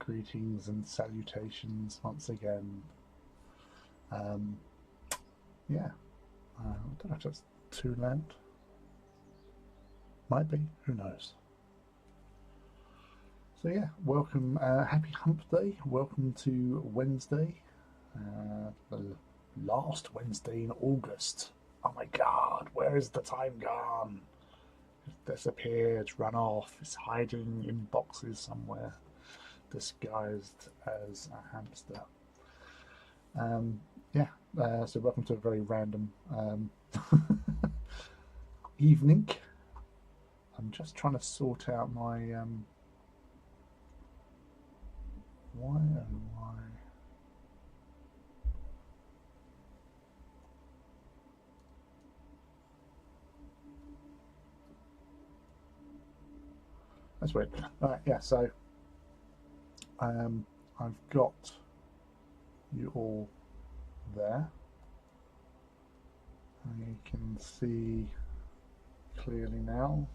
Greetings and salutations once again. Um, yeah, I don't know if that's too loud. Might be, who knows. So yeah, welcome, happy hump day. Welcome to Wednesday, the last Wednesday in August. Oh my god, where is the time gone? It's disappeared, run off, it's hiding in boxes somewhere, disguised as a hamster. Um, yeah, so welcome to a very random evening. I'm just trying to sort out my why oh why. That's weird. Yeah, so I've got you all there. You can see clearly now.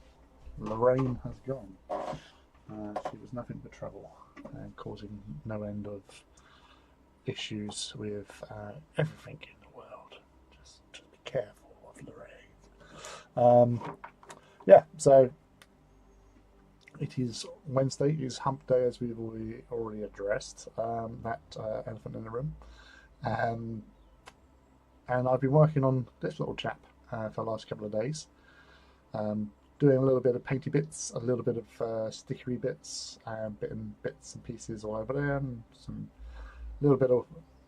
Lorraine has gone. She was nothing but trouble and causing no end of issues with everything in the world. Just be careful of Lorraine. Yeah, so it is Wednesday. It is Hump Day, as we've already addressed. That elephant in the room. And I've been working on this little chap for the last couple of days. Doing a little bit of painty bits, a little bit of stickery bits, bits and pieces all over there, and some little bit of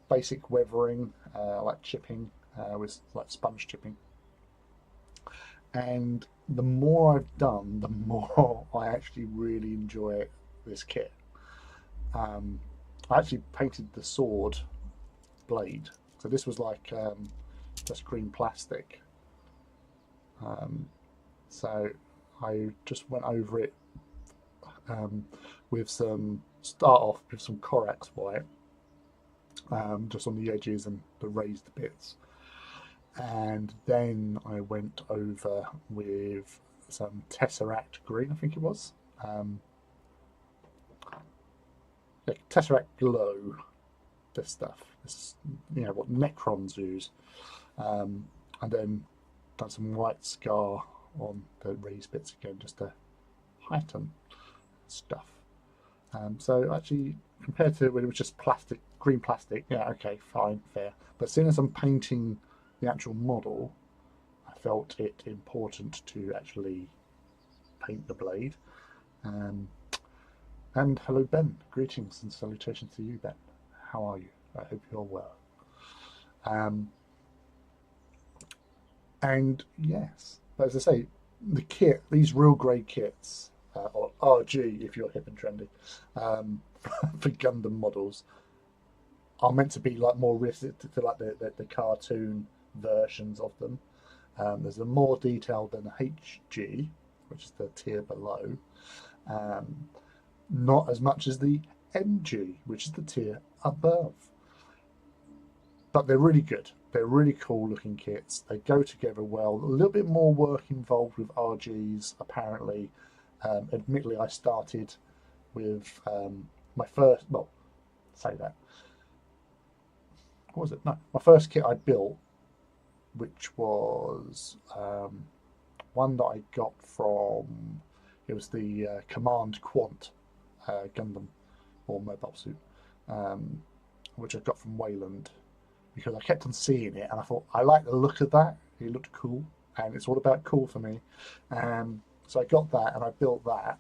basic weathering, like chipping, with like sponge chipping. And the more I've done, the more I actually really enjoy this kit. I actually painted the sword blade, so this was like just green plastic. So I just went over it with start off with some Corax white, just on the edges and the raised bits. And then I went over with some Tesseract green, I think it was. Yeah, Tesseract glow, this stuff. This, what Necrons use. And then done some white scar on the raised bits again, just to heighten stuff. So actually, compared to when it was just plastic, green plastic, yeah, okay, fine, fair. But as soon as I'm painting the actual model, I felt it important to actually paint the blade. And hello, Ben. Greetings and salutations to you, Ben. How are you? I hope you're well. Um, and yes, but as I say, the kit, these real grade kits, or RG if you're hip and trendy, um, for Gundam models, are meant to be like more realistic to like the cartoon versions of them. There's a more detailed than HG, which is the tier below. Um, not as much as the MG, which is the tier above. But they're really good. They're really cool looking kits. They go together well. A little bit more work involved with RGs, apparently. Admittedly, I started with my first, well, say that. What was it? No, my first kit I built, which was one that I got from, it was the Command Quant Gundam or mobile suit, um, which I got from Wayland because I kept on seeing it and I thought I like the look of that. It looked cool, and it's all about cool for me. So I got that and I built that,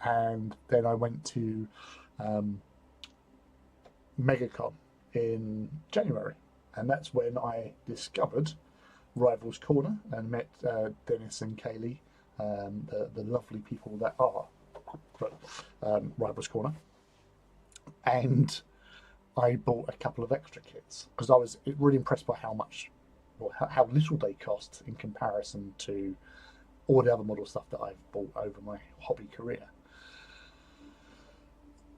and then I went to um, MegaCon in January, and that's when I discovered Rivals Corner and met Dennis and Kaylee, the lovely people that are Rivals Corner, and I bought a couple of extra kits because I was really impressed by how much, or how little they cost in comparison to all the other model stuff that I've bought over my hobby career.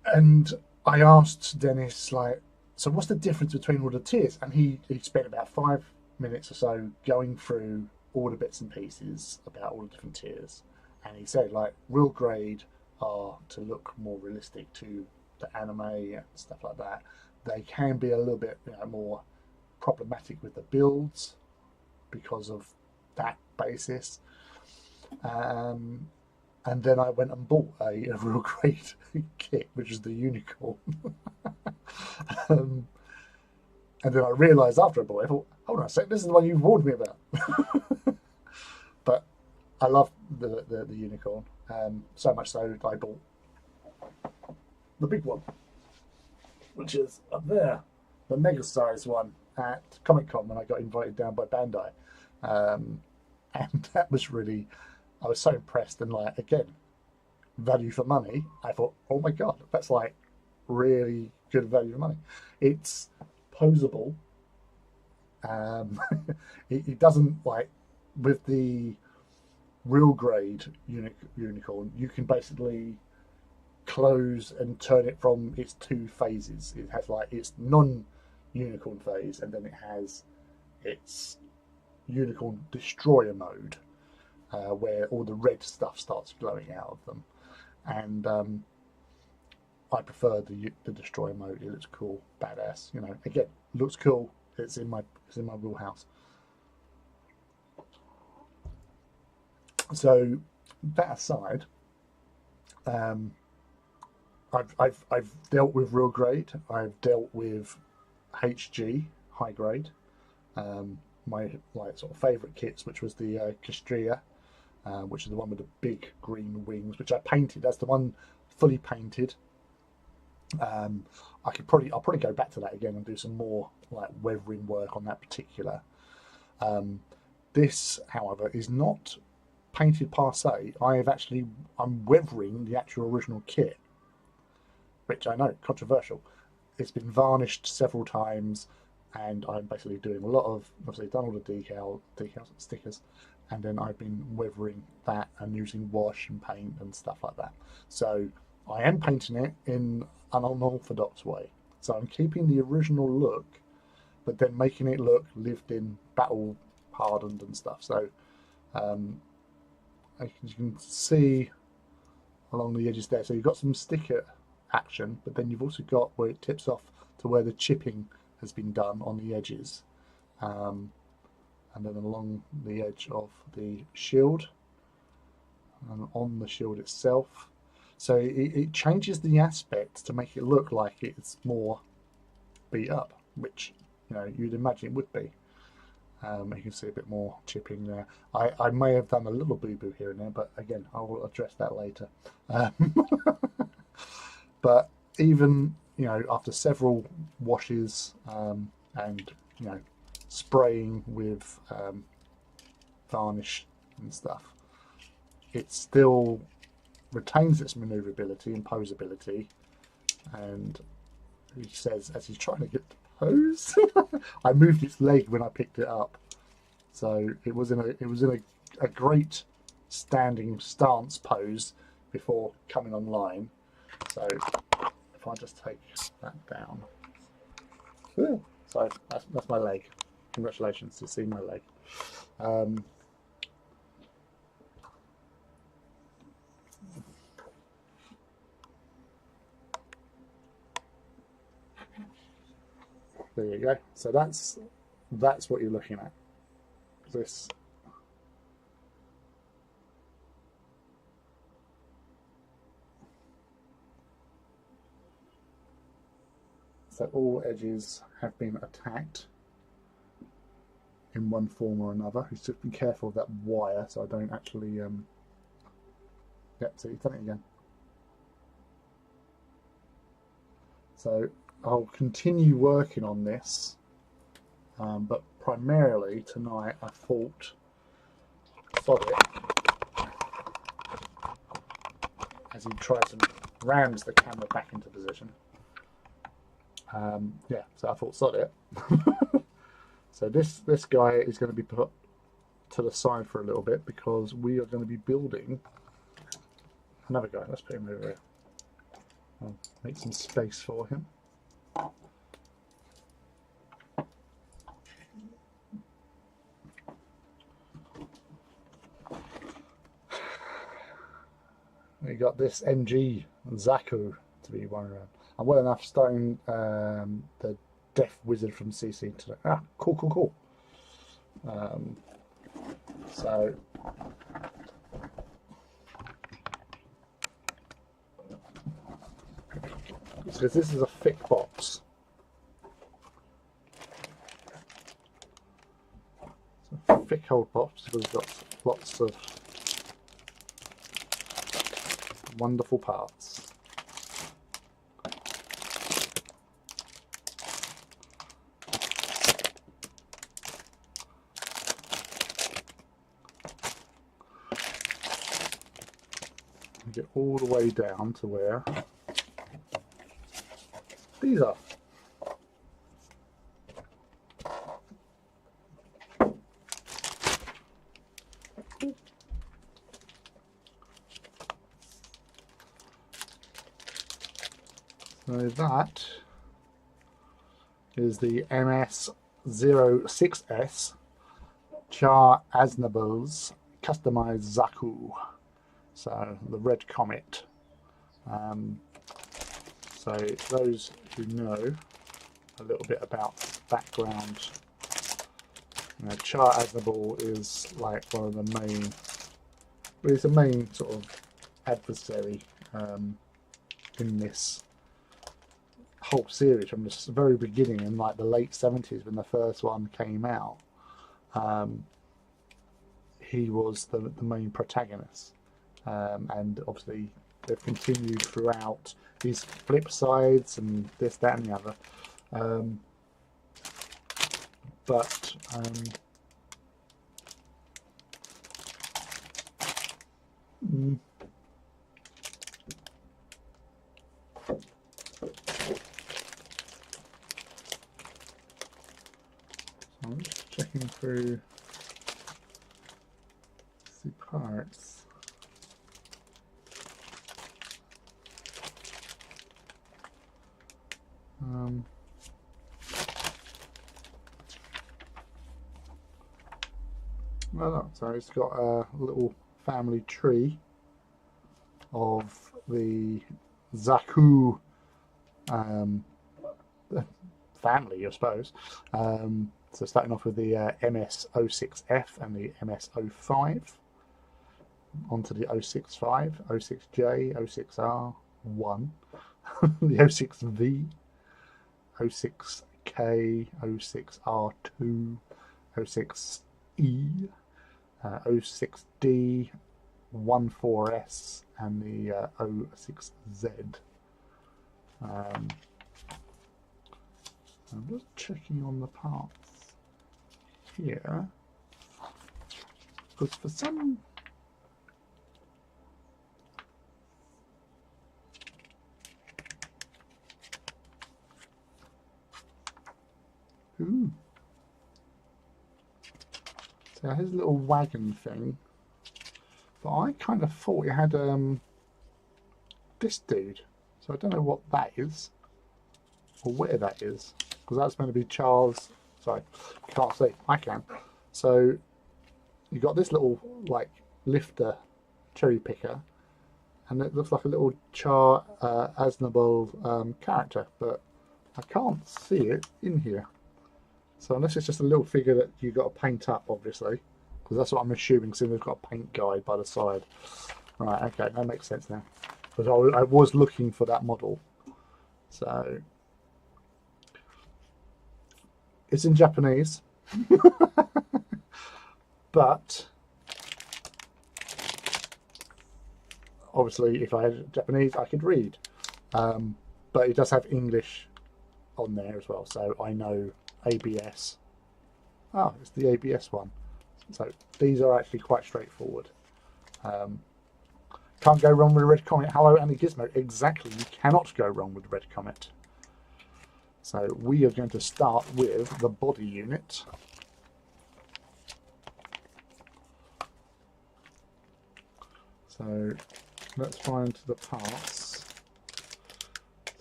And I asked Dennis, like, so what's the difference between all the tiers? And he spent about 5 minutes or so going through all the bits and pieces about all the different tiers. And he said, like, real grade are to look more realistic to the anime and stuff like that, they can be a little bit more problematic with the builds because of that basis. Um, and then I went and bought a real great kit, which is the Unicorn. um, and then I realised after I bought it, I thought, hold on a sec, this is the one you warned me about. But I love the Unicorn, so much so that I bought the big one, which is up there, the mega size one at Comic Con when I got invited down by Bandai. And that was really, I was so impressed, and like, again, value for money. I thought, oh my god, that's like really good value for money. It's posable. It doesn't, like, with the real grade unicorn, you can basically close and turn it from its two phases. It has like its non-unicorn phase, and then it has its unicorn destroyer mode, where all the red stuff starts glowing out of them. And I prefer the destroyer mode. It looks cool, badass. Again, looks cool. It's in my wheelhouse. So that aside, I've dealt with real grade. I've dealt with HG, high grade. My sort of favourite kits, which was the Castria, which is the one with the big green wings, which I painted. That's the one fully painted. I'll probably go back to that again and do some more like weathering work on that particular. This, however, is not painted per se. I'm weathering the actual original kit, which I know, controversial. It's been varnished several times, and I'm basically doing a lot of, obviously done all the decals and stickers, and then I've been weathering that and using wash and paint and stuff like that. So I am painting it in an unorthodox way. So I'm keeping the original look, but then making it look lived in, battle hardened and stuff. So as you can see along the edges there, so you've got some sticker action, but then you've also got where it tips off to where the chipping has been done on the edges, and then along the edge of the shield and on the shield itself. So it changes the aspect to make it look like it's more beat up, which you'd imagine it would be. You can see a bit more chipping there. I may have done a little boo-boo here and there, but again, I will address that later. But even after several washes and spraying with varnish and stuff, it still retains its maneuverability and posability. And he says, as he's trying to get to pose, I moved its leg when I picked it up, so it was in a great standing stance pose before coming online. So if I just take that down, so that's my leg. Congratulations to seeing my leg. There you go. So that's what you're looking at. This. So all edges have been attacked in one form or another. Just be careful of that wire so I don't actually so you've done it again. So I'll continue working on this, but primarily tonight I thought sod it, as he tries and rams the camera back into position. Yeah, so I thought sod it. So this guy is going to be put to the side for a little bit because we are going to be building another guy. Let's put him over here. I'll make some space for him. We got this MG Zaku to be running around. I'm well enough starting the Death Wizard from CC today. Ah, cool, cool, cool. So because this is a thick box. It's a thick old box because it's got lots of wonderful parts. Get all the way down to where these are. So that is the MS06S Char Aznabel's customized Zaku. So the Red Comet. So those who know a little bit about background, Char Aznable is like one of the main, well, he's the main sort of adversary in this whole series from the very beginning in like the late 70s when the first one came out. He was the main protagonist. And obviously they've continued throughout these flip sides and this, that and the other. So I'm just checking through the parts. Well, so it's got a little family tree of the Zaku family, I suppose. So starting off with the MS06F and the MS05, onto the 065, 06J, 06R1, the 06V, 06K, 06R2, 06E, 06D, 14S, and the 06Z. I'm just checking on the parts here, because for some so here's a little wagon thing, but I kind of thought it had this dude, so I don't know what that is or where that is, because that's meant to be Charles. Sorry, can't see. I can. So you got this little like lifter cherry picker, and it looks like a little Char Aznable character, but I can't see it in here. So unless it's just a little figure that you got to paint up, obviously, because that's what I'm assuming. So they've got a paint guide by the side. Right, okay, that makes sense now. Because I was looking for that model. So it's in Japanese, but obviously, if I had Japanese, I could read. But it does have English on there as well, so I know ABS. Oh, it's the ABS one. So these are actually quite straightforward. Can't go wrong with a Red Comet. Hello, Annie Gizmo. Exactly, you cannot go wrong with Red Comet. So we are going to start with the body unit. So let's find the parts.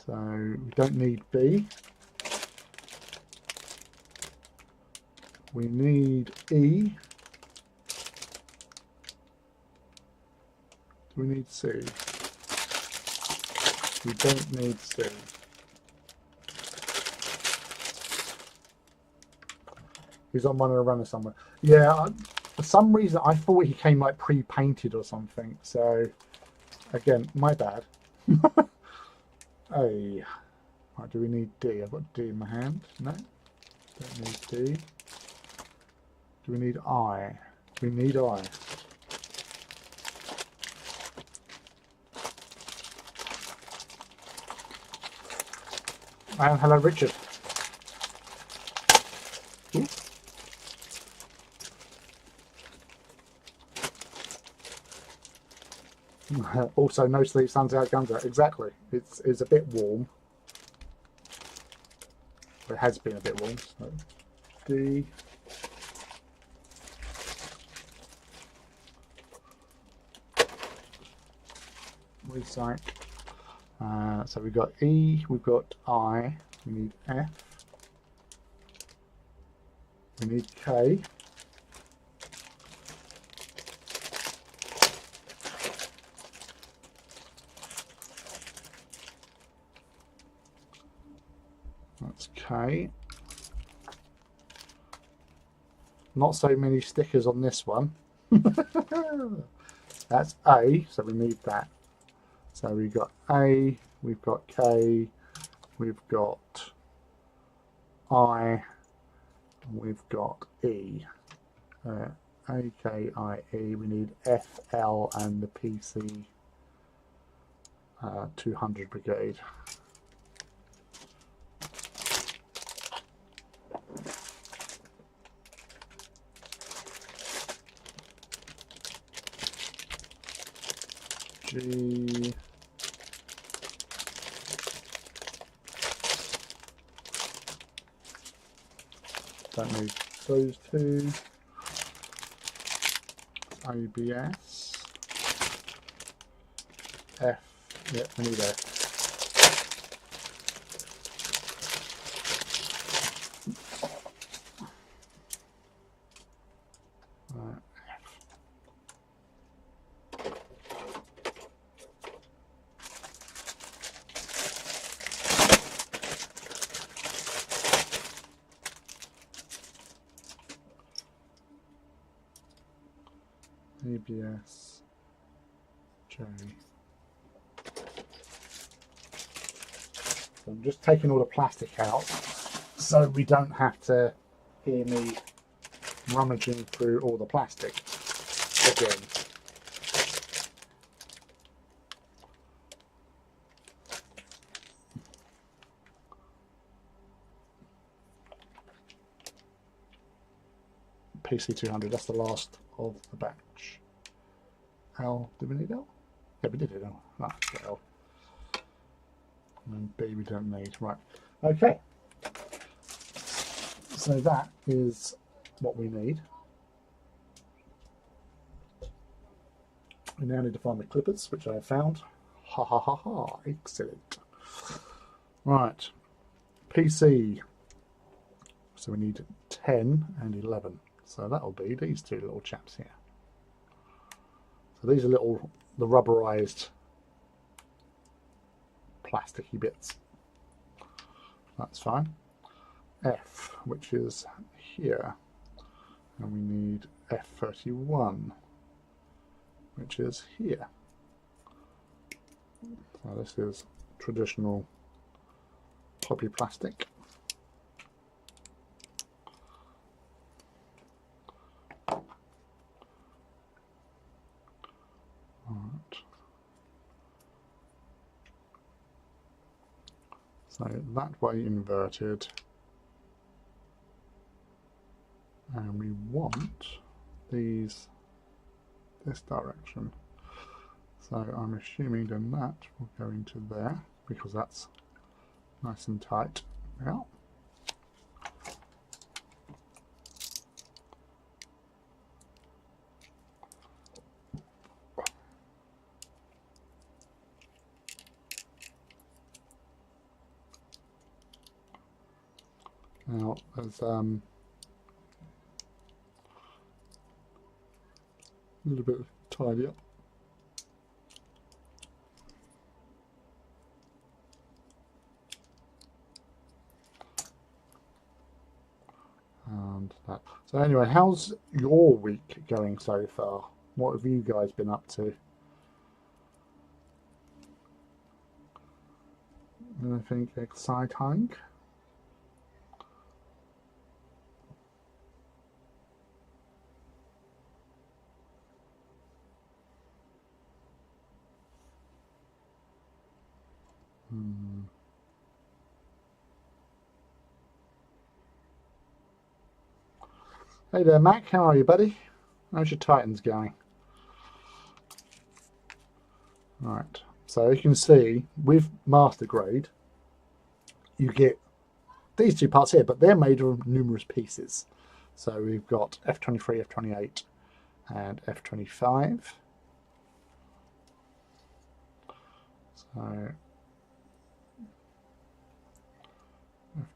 So we don't need B. We need E. Do we need C? We don't need C. He's on one of the runners somewhere. Yeah, for some reason I thought he came like pre-painted or something. So again, my bad. Hey, right, do we need D? I've got D in my hand. No, don't need D. Do we need I? We need I. And hello, Richard. Ooh. Also, no sleep, sun's out, guns out. Exactly. It's a bit warm. It has been a bit warm. So D. Recycle. So we've got E, we've got I, we need F, we need K, that's K. Not so many stickers on this one. That's A, so we need that. So we've got A, we've got K, we've got I, and we've got E. A, K, I, E. We need F, L, and the PC 200 Brigade. G. Don't need those two. ABS. F. Yep, we need F. ABS J. So I'm just taking all the plastic out so we don't have to hear me rummaging through all the plastic again. PC 200, that's the last of the batch. L, did we need L? Yeah, we did it. L. Ah, L. And then B we don't need. Right. Okay. So that is what we need. We now need to find the clippers, which I have found. Ha ha ha ha. Excellent. Right. PC. So we need 10 and 11. So that'll be these two little chaps here. So these are little, the rubberized plasticky bits. That's fine. F, which is here. And we need F31, which is here. So this is traditional poppy plastic. So that way inverted, and we want these this direction. So I'm assuming then that will go into there because that's nice and tight. Yeah. Now there's a little bit of tidy up. and that. So anyway, how's your week going so far? What have you guys been up to? Anything exciting? Hey there, Mac. How are you, buddy? How's your Titans going? Right. So you can see with Master Grade, you get these two parts here, but they're made of numerous pieces. So we've got F23, F28, and F25. So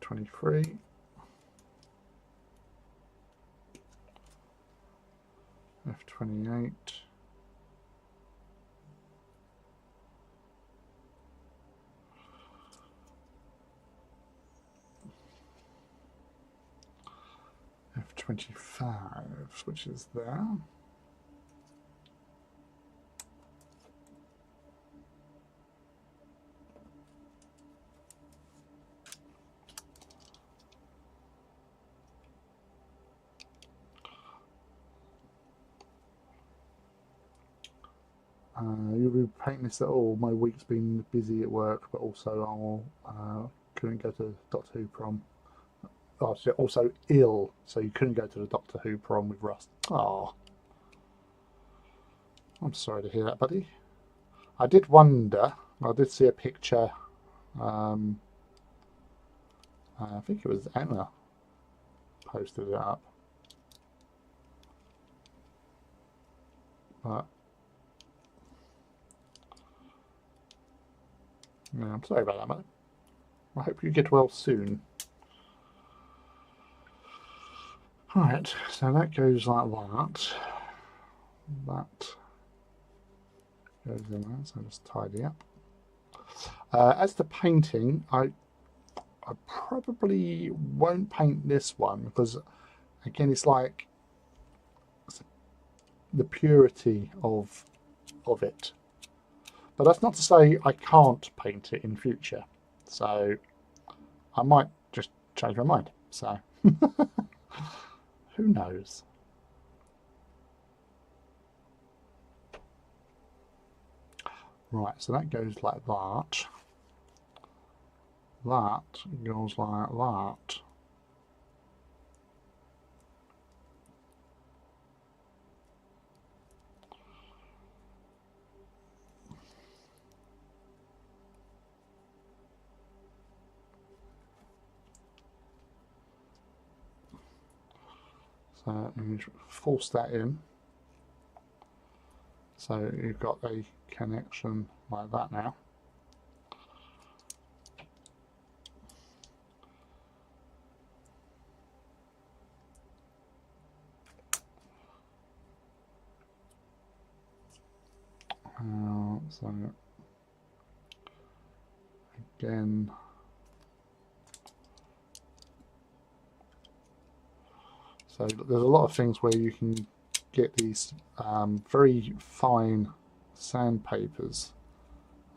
F23. F28. F25, which is there. You'll be painting this at all. My week's been busy at work, but also I couldn't go to Doctor Who prom. Oh, also ill, so you couldn't go to the Doctor Who prom with Russ. Oh, I'm sorry to hear that, buddy. I did wonder. I did see a picture. I think it was Emma posted it up, but yeah, I'm sorry about that, mate. I hope you get well soon. Right, so that goes like that. That goes in there, so just tidy up. As to painting, I probably won't paint this one because, again, it's like the purity of it. But that's not to say I can't paint it in future. So I might just change my mind. So who knows? Right, so that goes like that. That goes like that. So you force that in. So you've got a connection like that now. So again, so there's a lot of things where you can get these very fine sandpapers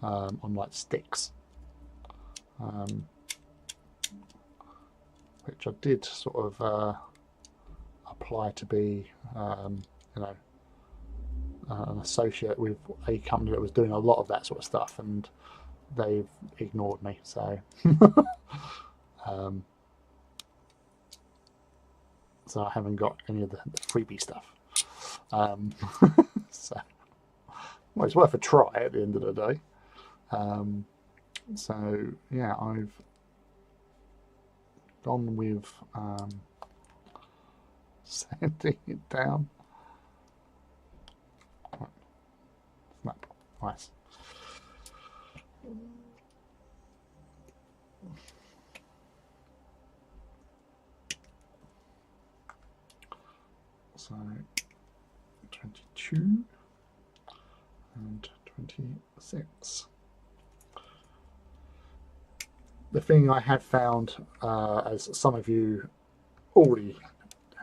on like sticks, which I did sort of apply to be, you know, an associate with a company that was doing a lot of that sort of stuff, and they've ignored me. So, so I haven't got any of the freebie stuff. So, well, it's worth a try at the end of the day. So yeah, I've gone with sanding it down. Snap. Nice. So 22 and 26. The thing I had found, as some of you already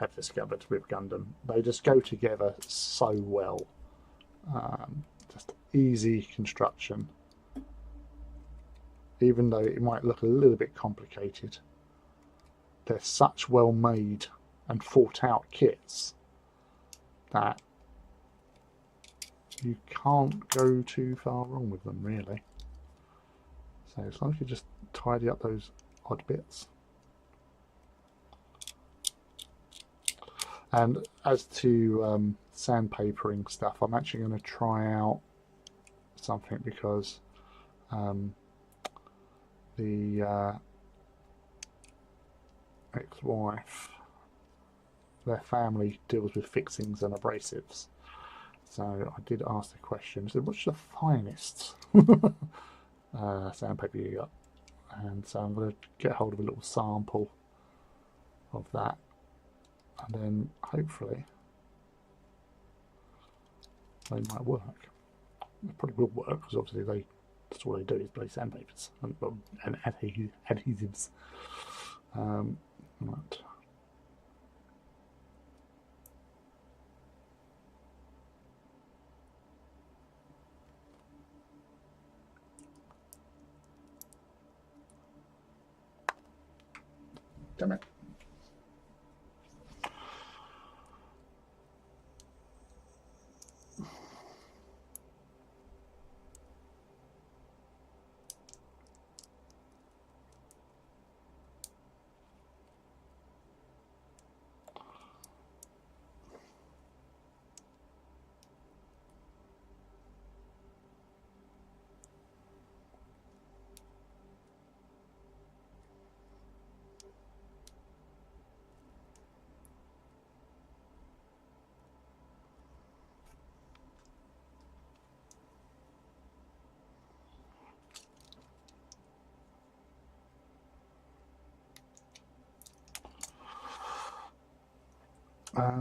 have discovered with Gundam. They just go together so well. Just easy construction. Even though it might look a little bit complicated, they're such well made and thought out kits that you can't go too far wrong with them, really. So as long as you just tidy up those odd bits. And as to sandpapering stuff, I'm actually going to try out something because the ex-wife, their family deals with fixings and abrasives. So I did ask the question, I said, what's the finest sandpaper you got? And so I'm going to get hold of a little sample of that, and then hopefully they might work. It probably will work because obviously that's all they do is bloody sandpapers and adhesives. Right. Damn it.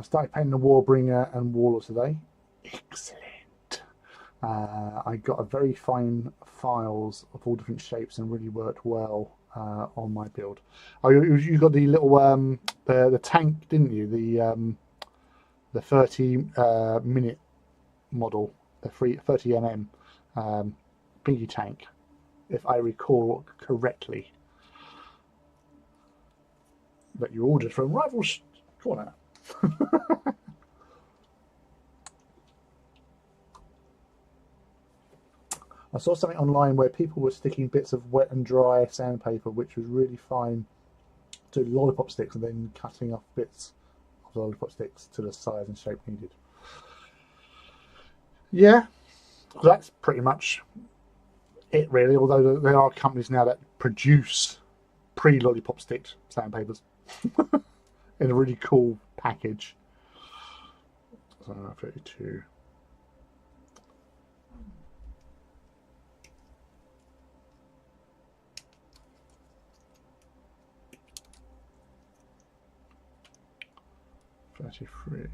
Started painting the Warbringer and Warlord today. Excellent. I got a very fine files of all different shapes and really worked well on my build. Oh, you got the little the tank, didn't you? The 30-minute model, the 30 mm Pinky tank, if I recall correctly, that you ordered from Rivals Corner. I saw something online where people were sticking bits of wet and dry sandpaper, which was really fine, to lollipop sticks and then cutting off bits of the lollipop sticks to the size and shape needed. Yeah, that's pretty much it really, although there are companies now that produce pre-lollipop sticked sandpapers in a really cool package. So 32. $33.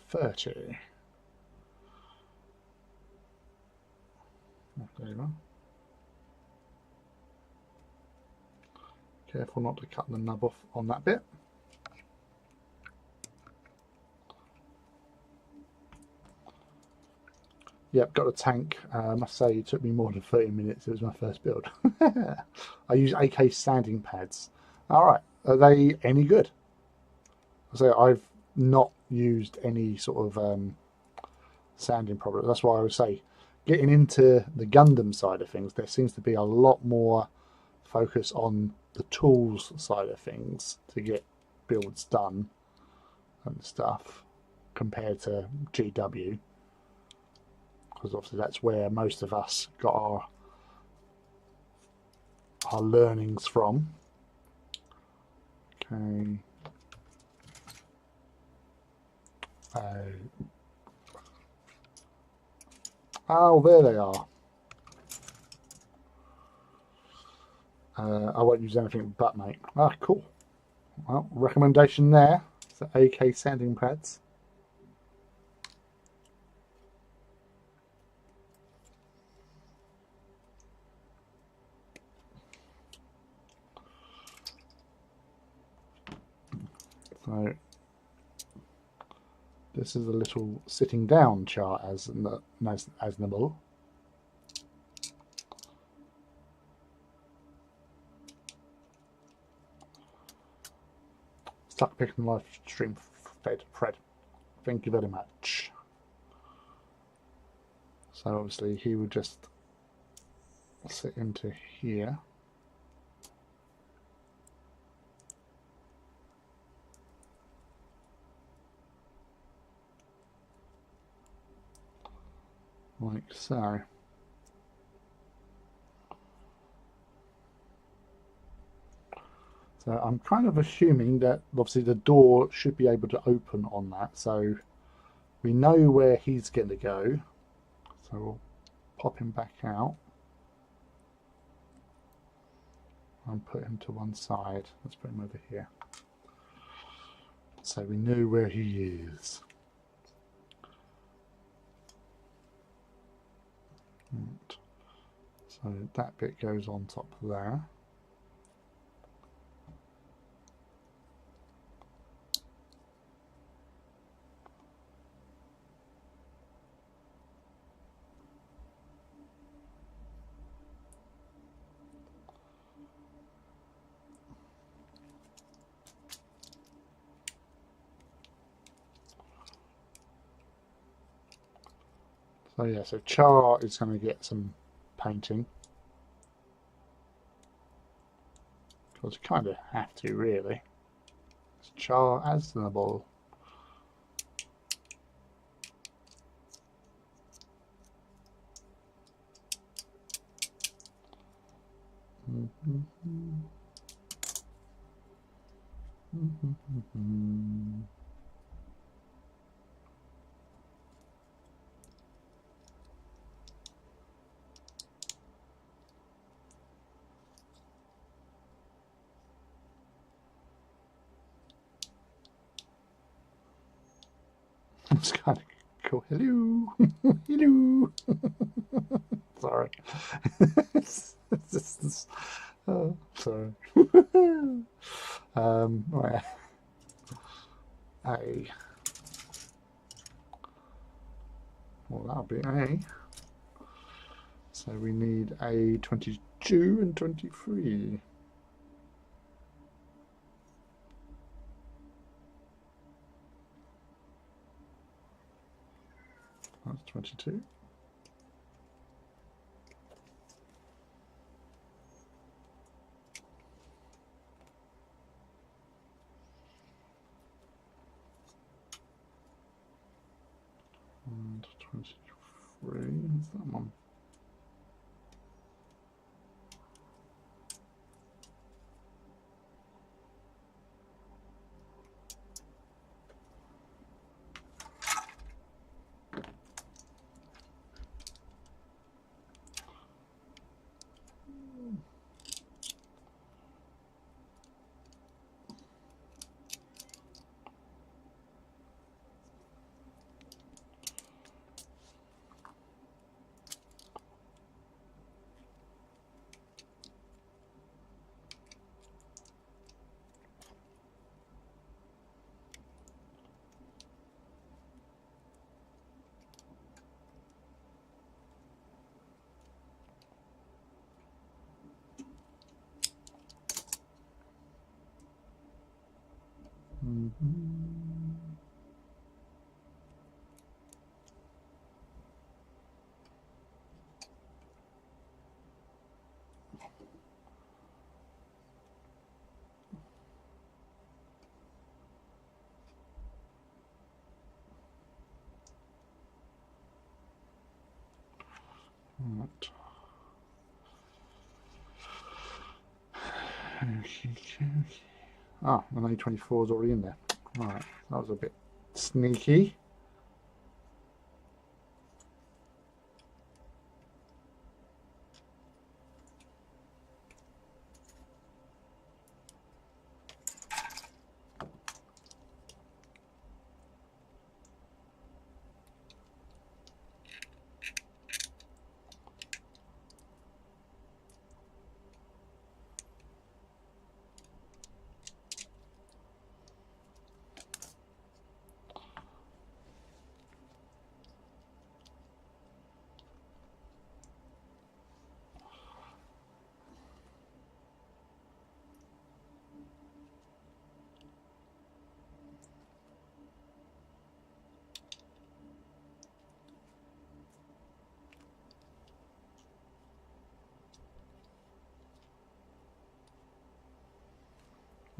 30. There you are. Careful not to cut the nub off on that bit. Yep, got a tank. I must say it took me more than 30 minutes. It was my first build. I use AK sanding pads. All right, are they any good? So I've not used any sort of sanding product. That's why I would say, getting into the Gundam side of things, there seems to be a lot more focus on the tools side of things to get builds done and stuff compared to GW. Because obviously that's where most of us got our learnings from. Okay. Oh, there they are. I won't use anything but, mate. Ah, cool. Well, recommendation there. So AK sanding pads. So this is a little sitting down char as Asnable. Stuck picking live stream fed Fred. Thank you very much. So obviously he would just sit into here. Like so. So I'm kind of assuming that obviously the door should be able to open on that. So we know where he's going to go. So we'll pop him back out and put him to one side. Let's put him over here. So we know where he is. Right. So that bit goes on top there. So yeah, so Char is going to get some painting. Because you kind of have to, really. It's Char Asnable. It's kind of cool. Hello, hello. Sorry. it's just, oh, sorry. Right. A. Well, that'll be A. So we need a 22 and 23. That's 22. And 23 is that one. Right. Okay. Ah, an A24 is already in there. Right, that was a bit sneaky.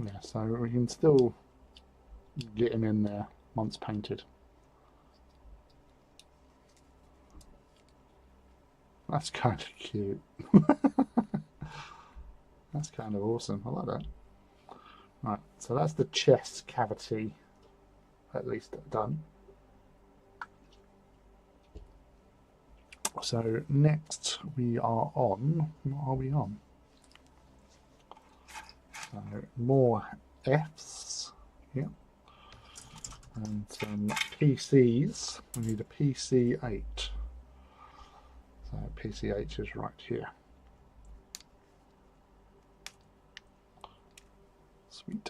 Yeah, so we can still get him in there once painted. That's kind of cute. That's kind of awesome. I like that. Right, so that's the chest cavity at least done. So next we are on, what are we on? So more Fs, yeah, and some PCs. We need a PC8. So PC8 is right here. Sweet.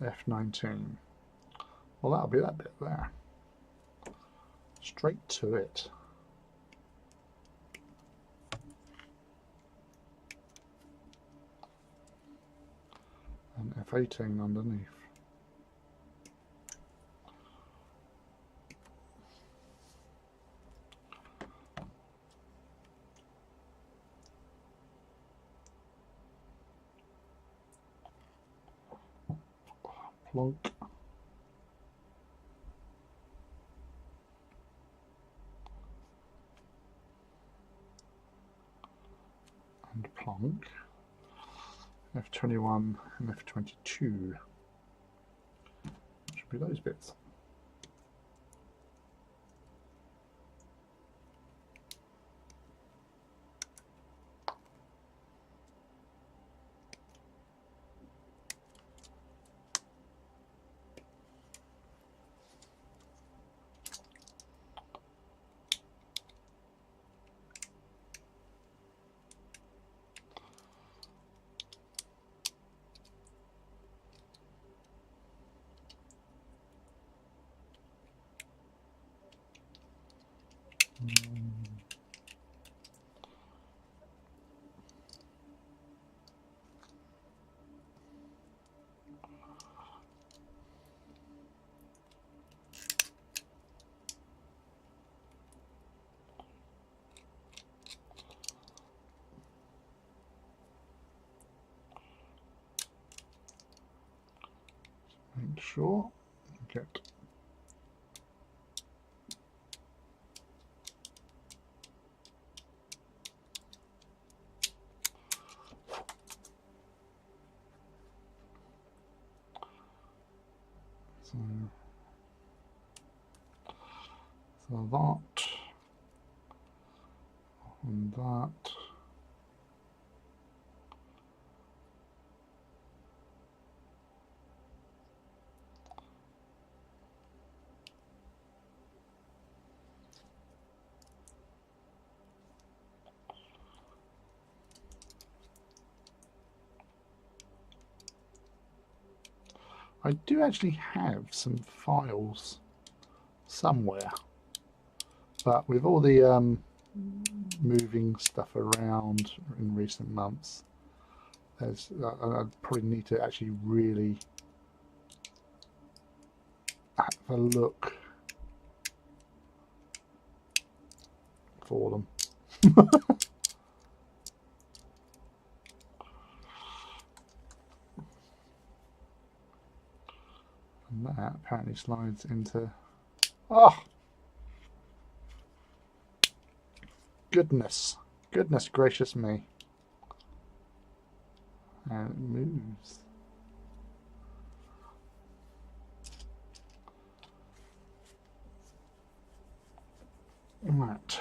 F19. Well, that'll be that bit there. Straight to it. And F18 underneath. Plonk. And plonk. F21 and F22. Should be those bits. Make sure you get so that and that. I do actually have some files somewhere, but with all the moving stuff around in recent months, there's I probably need to actually really have a look for them. And that apparently slides into... Oh! Goodness gracious me. And it moves. Right.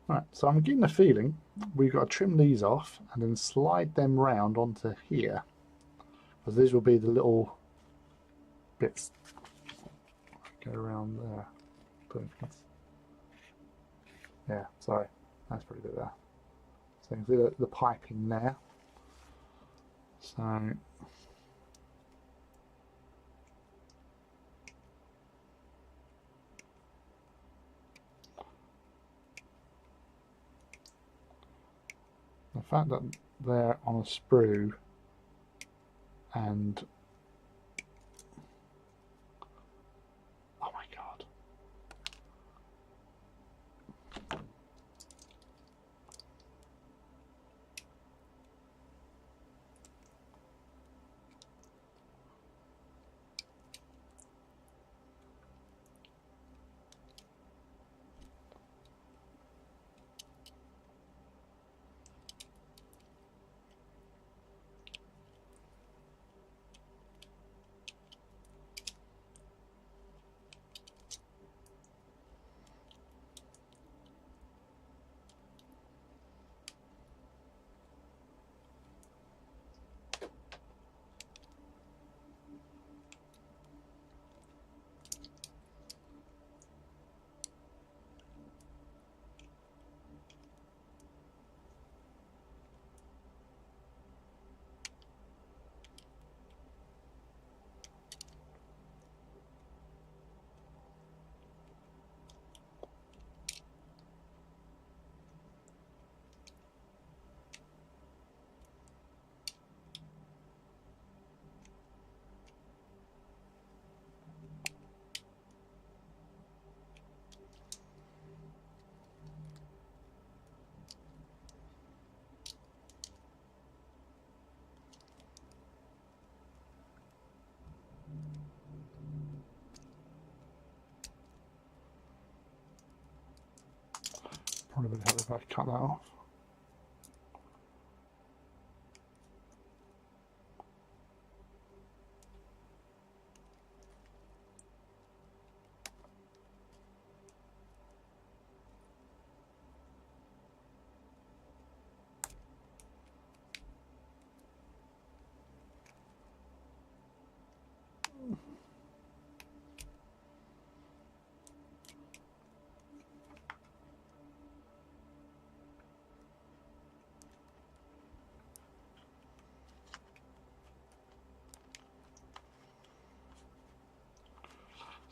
Right, so I'm getting the feeling we've got to trim these off and then slide them round onto here, because these will be the little bits go around there. Yeah, sorry, that's pretty good there. So you can see the piping there. So the fact that they're on a sprue and oh my god. Probably would help if I cut that off.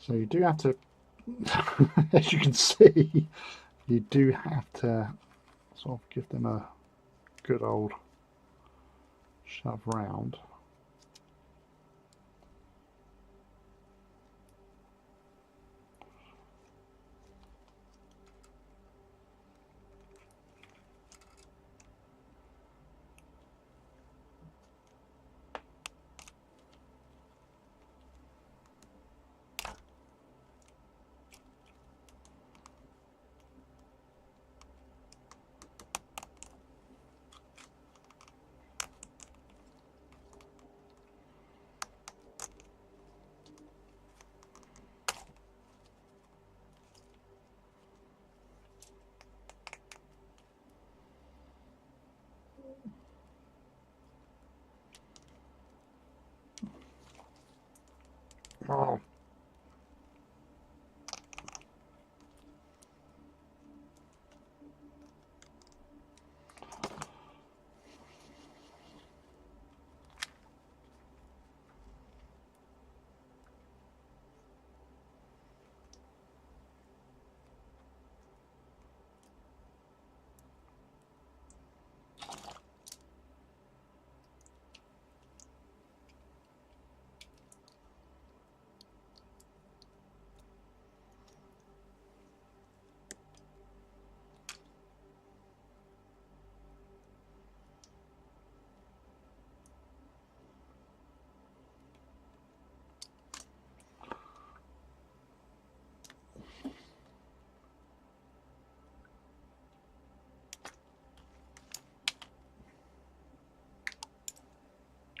So you do have to, as you can see, you do have to sort of give them a good old shove round. Oh.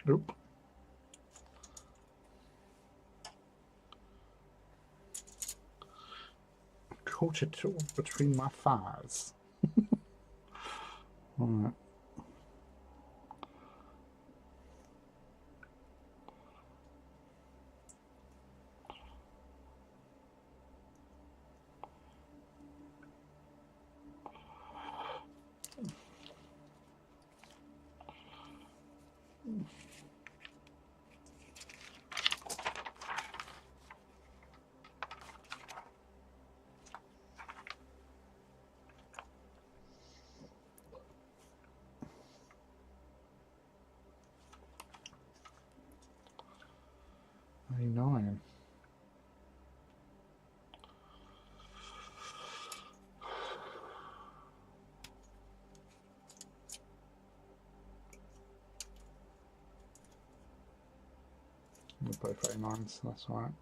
Oop. Caught it all between my thighs. Right. A9. We're both A9s, that's all right.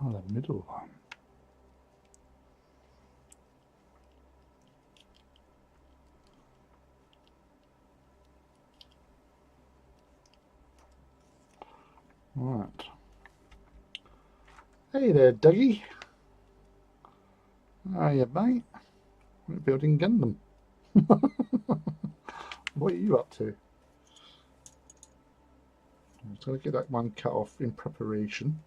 Oh, the middle one. Right. Hey there, Dougie. How are you, mate? We're building Gundam. What are you up to? I'm just going to get that one cut off in preparation.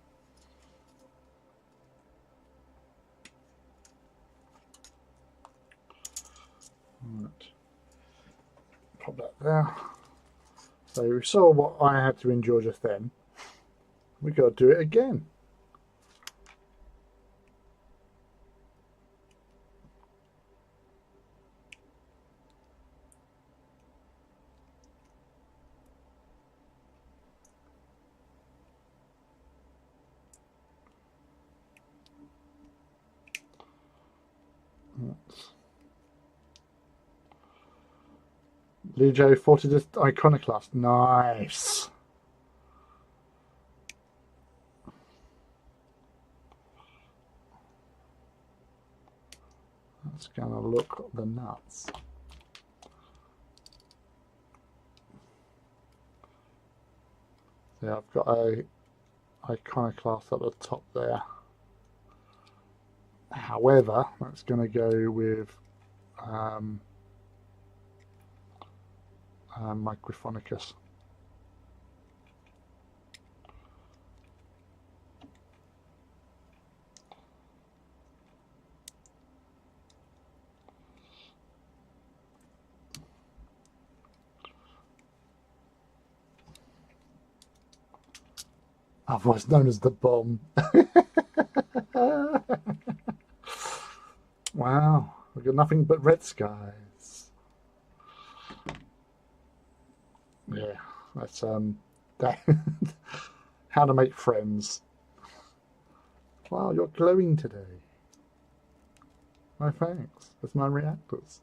Right. Pop that there. So we saw what I had to endure just then. We've got to do it again. Lijo Fortidus Iconoclast. Nice. That's gonna look the nuts. Yeah, I've got a Iconoclast at the top there. However, that's going to go with my Gryphonicus. Otherwise known as the bomb. Wow, we've got nothing but red skies. Yeah, that's that how to make friends. Wow, you're glowing today. Oh, thanks. That's my reactors.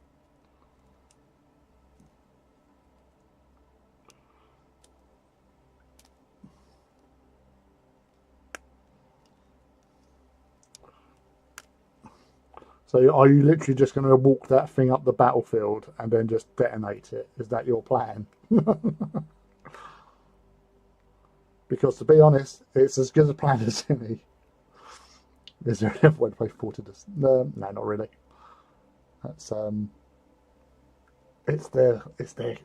So are you literally just going to walk that thing up the battlefield and then just detonate it? Is that your plan? Because to be honest, it's as good a plan as any. Is there ever way to play Fortidus? No, not really. That's it's their thing.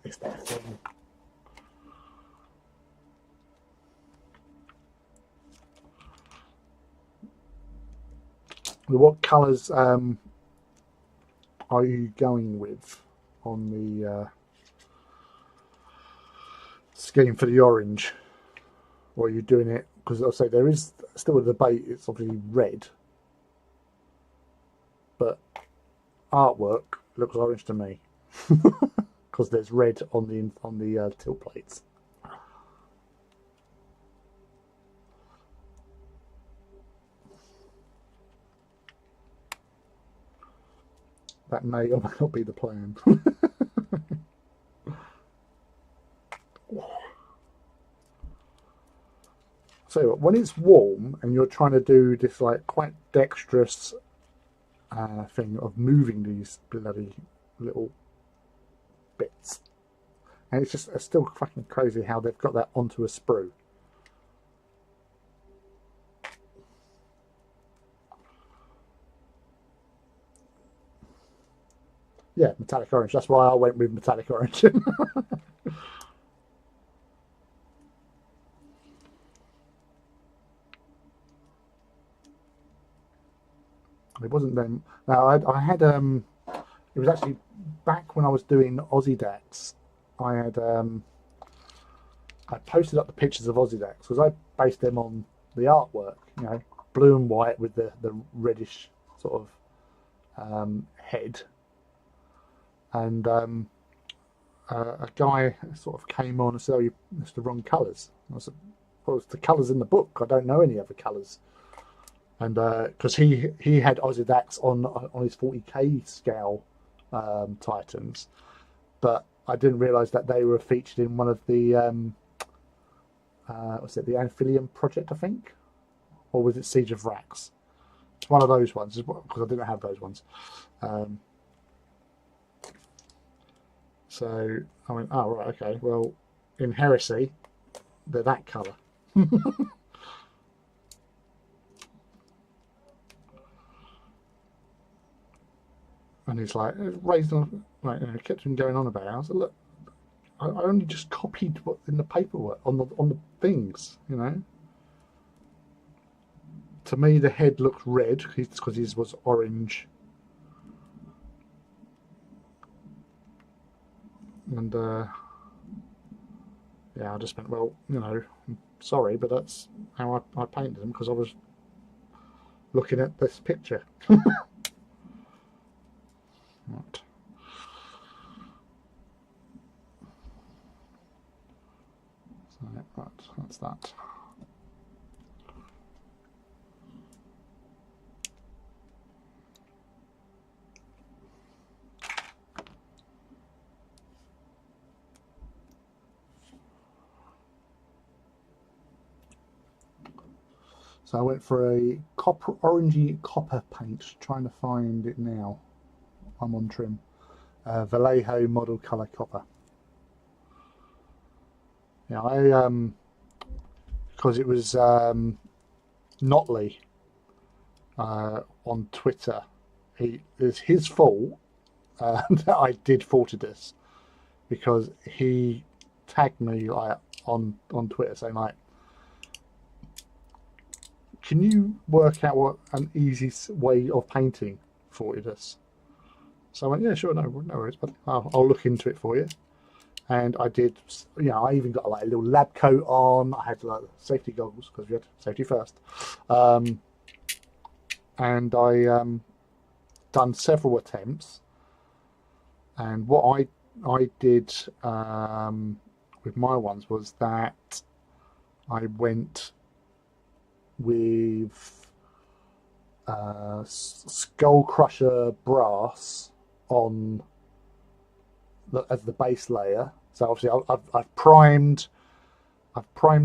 What colours are you going with on the scheme for the orange? Or are you doing it? Because I'll say there is still a debate. It's obviously red, but artwork looks orange to me because there's red on the tilt plates. That may or may not be the plan. So when it's warm and you're trying to do this like quite dexterous thing of moving these bloody little bits. And it's still fucking crazy how they've got that onto a sprue. Yeah, metallic orange. That's why I went with metallic orange. It wasn't then. Now I had it was actually back when I was doing Aussie decks. I had I posted up the pictures of Aussie decks because I based them on the artwork, you know, blue and white with the reddish sort of head. And a guy sort of came on and said, "Oh, it's the wrong colours." I said, "Well, it's the colours in the book. I don't know any other colours." And because he had Aussie decks on his 40k scale Titans, but I didn't realise that they were featured in one of the what's it, the Amphibian Project, I think, or was it Siege of Rax? It's one of those ones because I didn't have those ones. So I went, oh right, okay. Well, in Heresy, they're that colour. And he's like, raised on, like, you know, kept him going on about it. I said, look, I only just copied what in the paperwork on the things, you know. To me, the head looked red because his was orange, and yeah, I just went, well, you know, I'm sorry, but that's how I painted them because I was looking at this picture. Right. So, right, that's that. So I went for a orangey copper paint, trying to find it now. I'm on trim. Vallejo model color copper. Yeah, because it was Notley on Twitter. It's his fault that I did Fortidus because he tagged me like on Twitter saying like, can you work out what an easy way of painting Fortidus? So I went, yeah, sure, no worries, but I'll look into it for you. And I did, you know, I even got like a little lab coat on. I had like safety goggles because we had safety first. And I done several attempts. And what I did with my ones was that I went with Skull Crusher brass on as the base layer. So obviously I've primed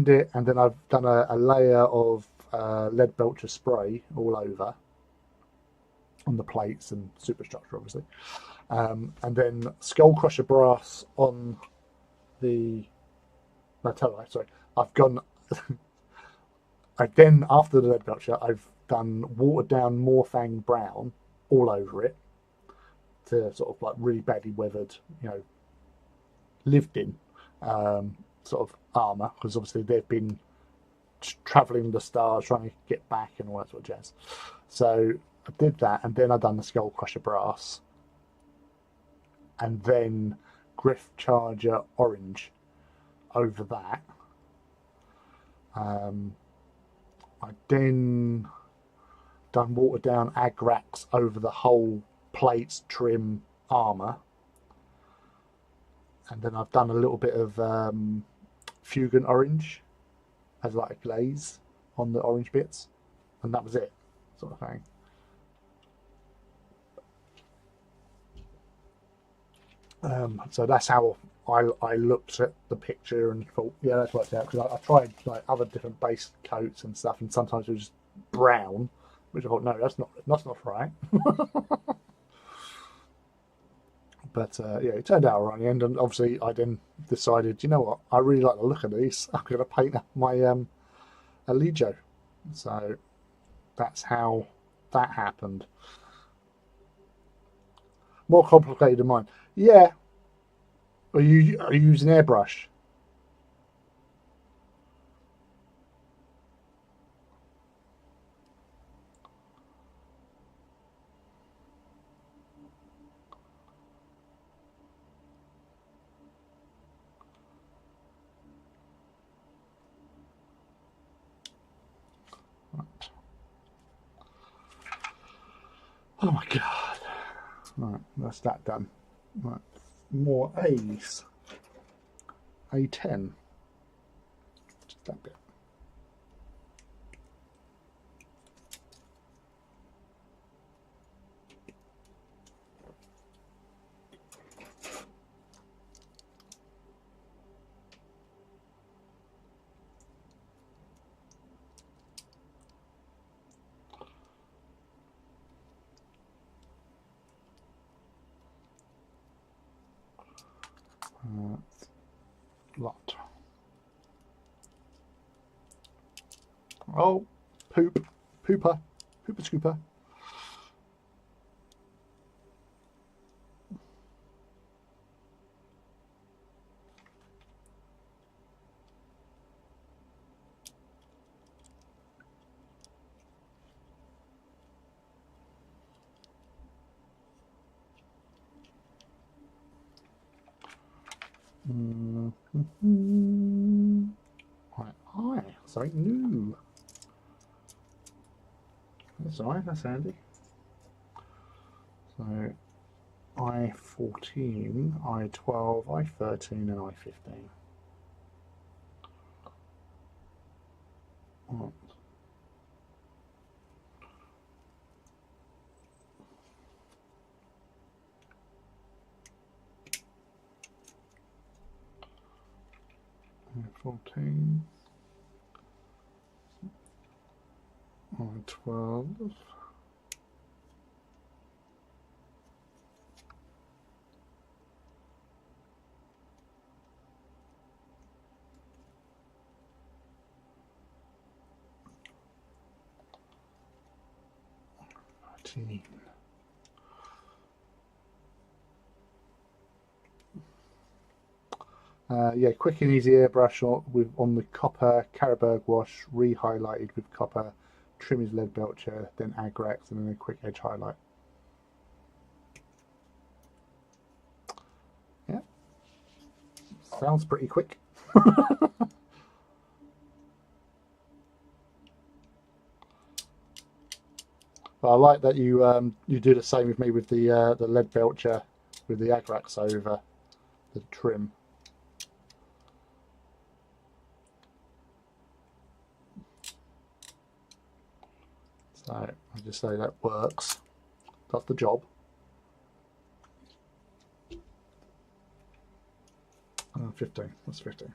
it, and then I've done a layer of lead belcher spray all over on the plates and superstructure, obviously, and then Skull Crusher brass on the. No, sorry. I've gone. Then after the lead belcher, I've done watered down Morfang brown all over it to sort of like really badly weathered, you know, lived in sort of armor, because obviously they've been traveling the stars trying to get back and all that sort of jazz. So I did that, and then I done the Skull Crusher brass, and then Griff Charger orange over that. I then done watered down Agrax over the whole plates, trim, armor, and then I've done a little bit of Fugant orange as like a glaze on the orange bits, and that was it, sort of thing. So that's how I looked at the picture and thought, yeah, that's worked out, because I tried like other different base coats and stuff, and sometimes it was just brown, which I thought, no, that's not right. But yeah, it turned out all right in the end. And obviously, I then decided, you know what, I really like the look of these. I'm going to paint up my Allegio. So that's how that happened. More complicated than mine. Yeah. Are you using airbrush? Right. Oh my god. Right, that's that done. Right. More A's. A10. Just that bit. Lot. Oh, poop. Pooper. Pooper scooper. Right, something new. That's alright, that's handy. So I14, I12, I13 and I15. Right. I14, I12. Yeah, quick and easy airbrush on the copper Carroburg wash, re-highlighted with copper, trim his lead belcher, then Agrax, and then a quick edge highlight. Yeah, sounds pretty quick. But I like that you do the same with me with the lead belcher with the Agrax over the trim. So I just say that works. Does the job. 15. That's 15.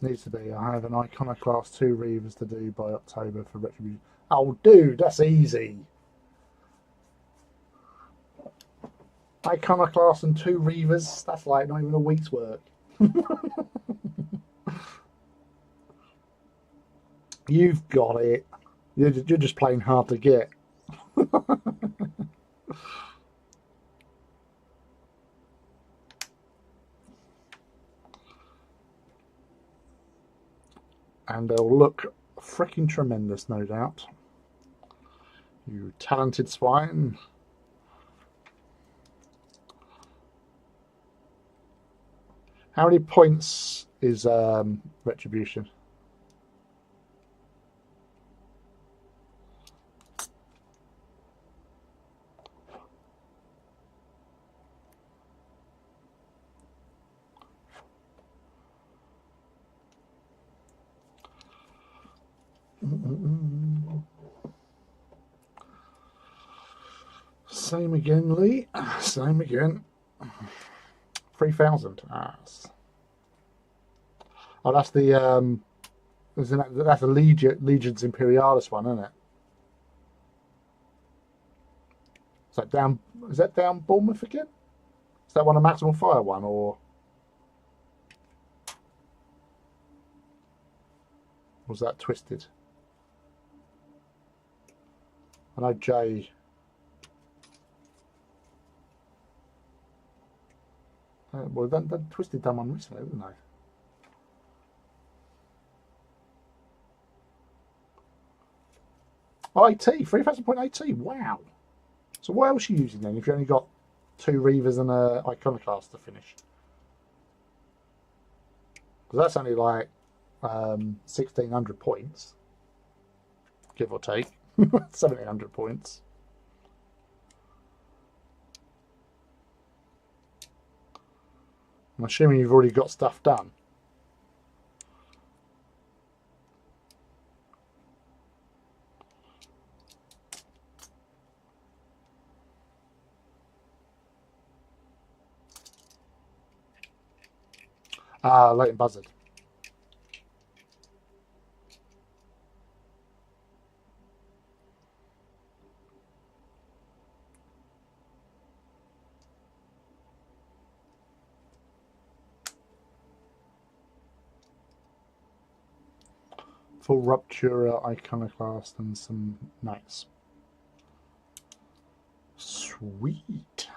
Needs to be. I have an Iconoclast 2 Reavers to do by October for Retribution. Oh, dude, that's easy. Iconoclast and 2 Reavers. That's like not even a week's work. You've got it. You're just playing hard to get. And they'll look freaking tremendous, no doubt. You talented swine. How many points is Retribution? Same again, Lee. Same again. 3,000. Oh, that's the that's a Legions Imperialis one, isn't it? Is that down? Is that down Bournemouth again? Is that one a maximum fire one, or was that twisted? I know Jay. Well, that twisted done one recently, didn't they? Oh, AT, 3,000 point AT. Wow. So what else are you using then if you only got 2 Reavers and a Iconoclast to finish? Because that's only like 1,600 points, give or take. 1,700 points. I'm assuming you've already got stuff done. Leighton Buzzard. Full Ruptura, Iconoclast, and some Knights. Sweet.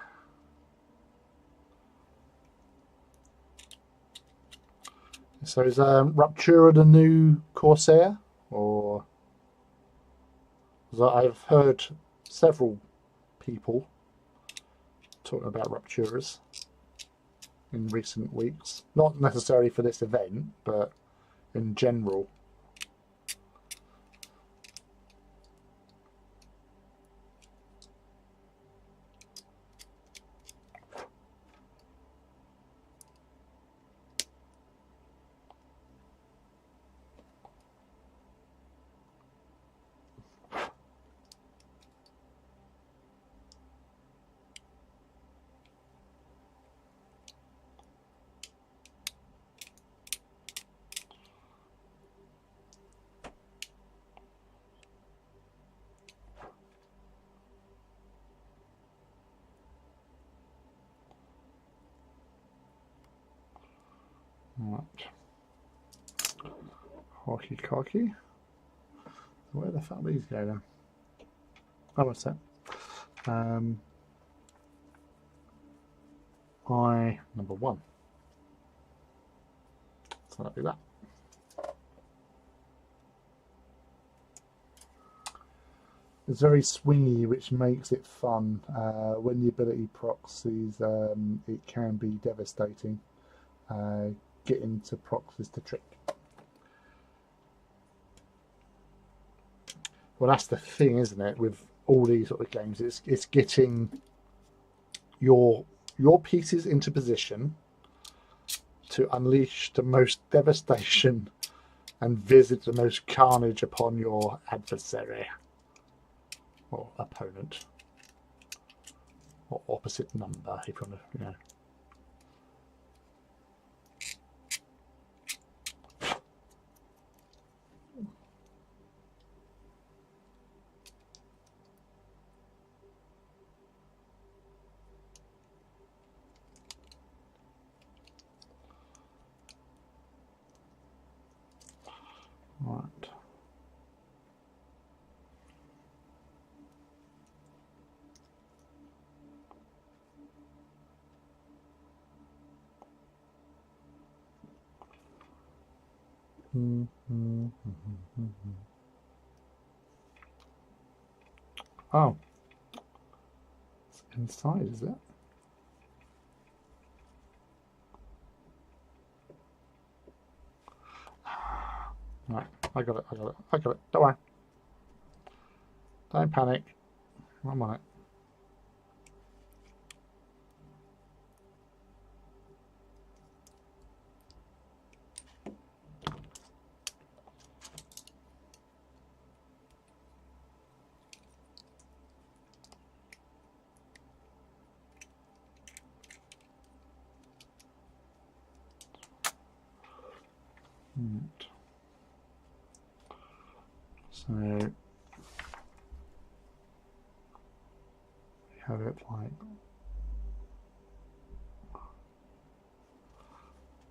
So is Ruptura the new Corsair, or? Because I've heard several people talking about Rupturas in recent weeks. Not necessarily for this event, but in general. Right. Hockey cocky. Where the fuck these go then? Oh, what's that? I number 1. So that'll be that. It's very swingy, which makes it fun. When the ability proxies, it can be devastating. Getting to procs is the trick. Well, that's the thing, isn't it? With all these sort of games, it's getting your pieces into position to unleash the most devastation and visit the most carnage upon your adversary or opponent or opposite number, if you want to, you know. Right. Oh, it's inside, is it? Right, I got it. Don't worry. Don't panic. I'm on it. Right. So we have it like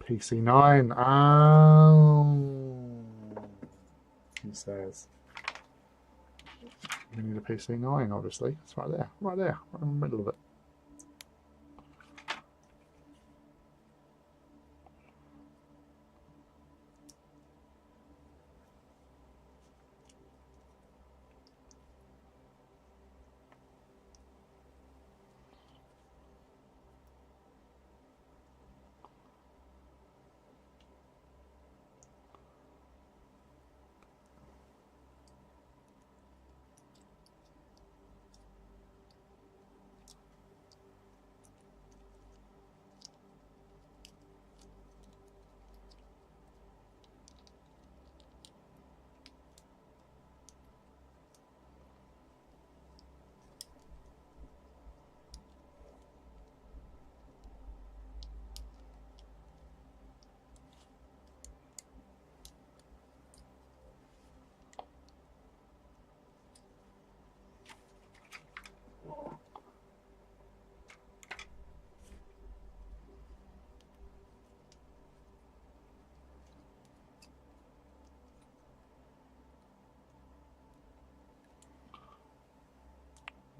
PC9. He says we need a PC9, obviously. It's right there, right in the middle of it.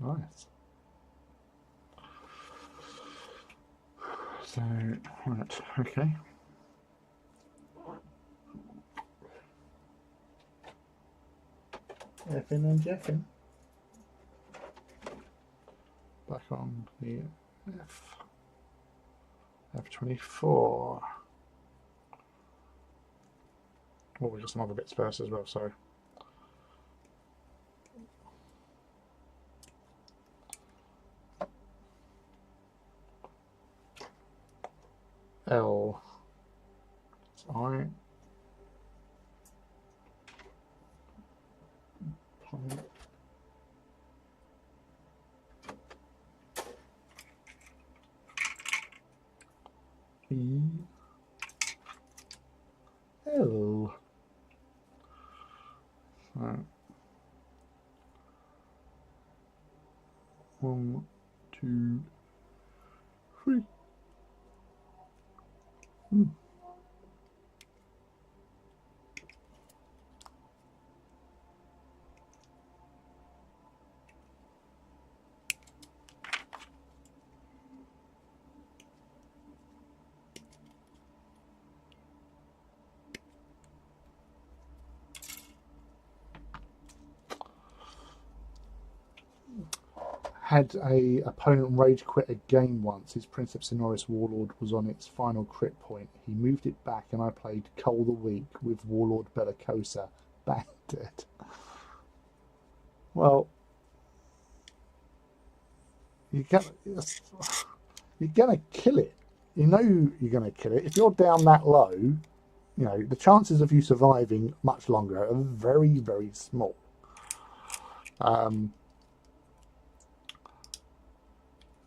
Nice. So, right, okay. Effing and jeffing. Back on the F24. Oh, we got some other bits first as well, sorry. L. It's I. E. L. So, 1, 2, 3. Had a opponent rage quit a game once. His Prince of Sonoris Warlord was on its final crit point. He moved it back and I played Coal the Week with Warlord Bellicosa. Bandit. Well, you're gonna kill it. You know you're gonna kill it. If you're down that low, you know the chances of you surviving much longer are very, very small.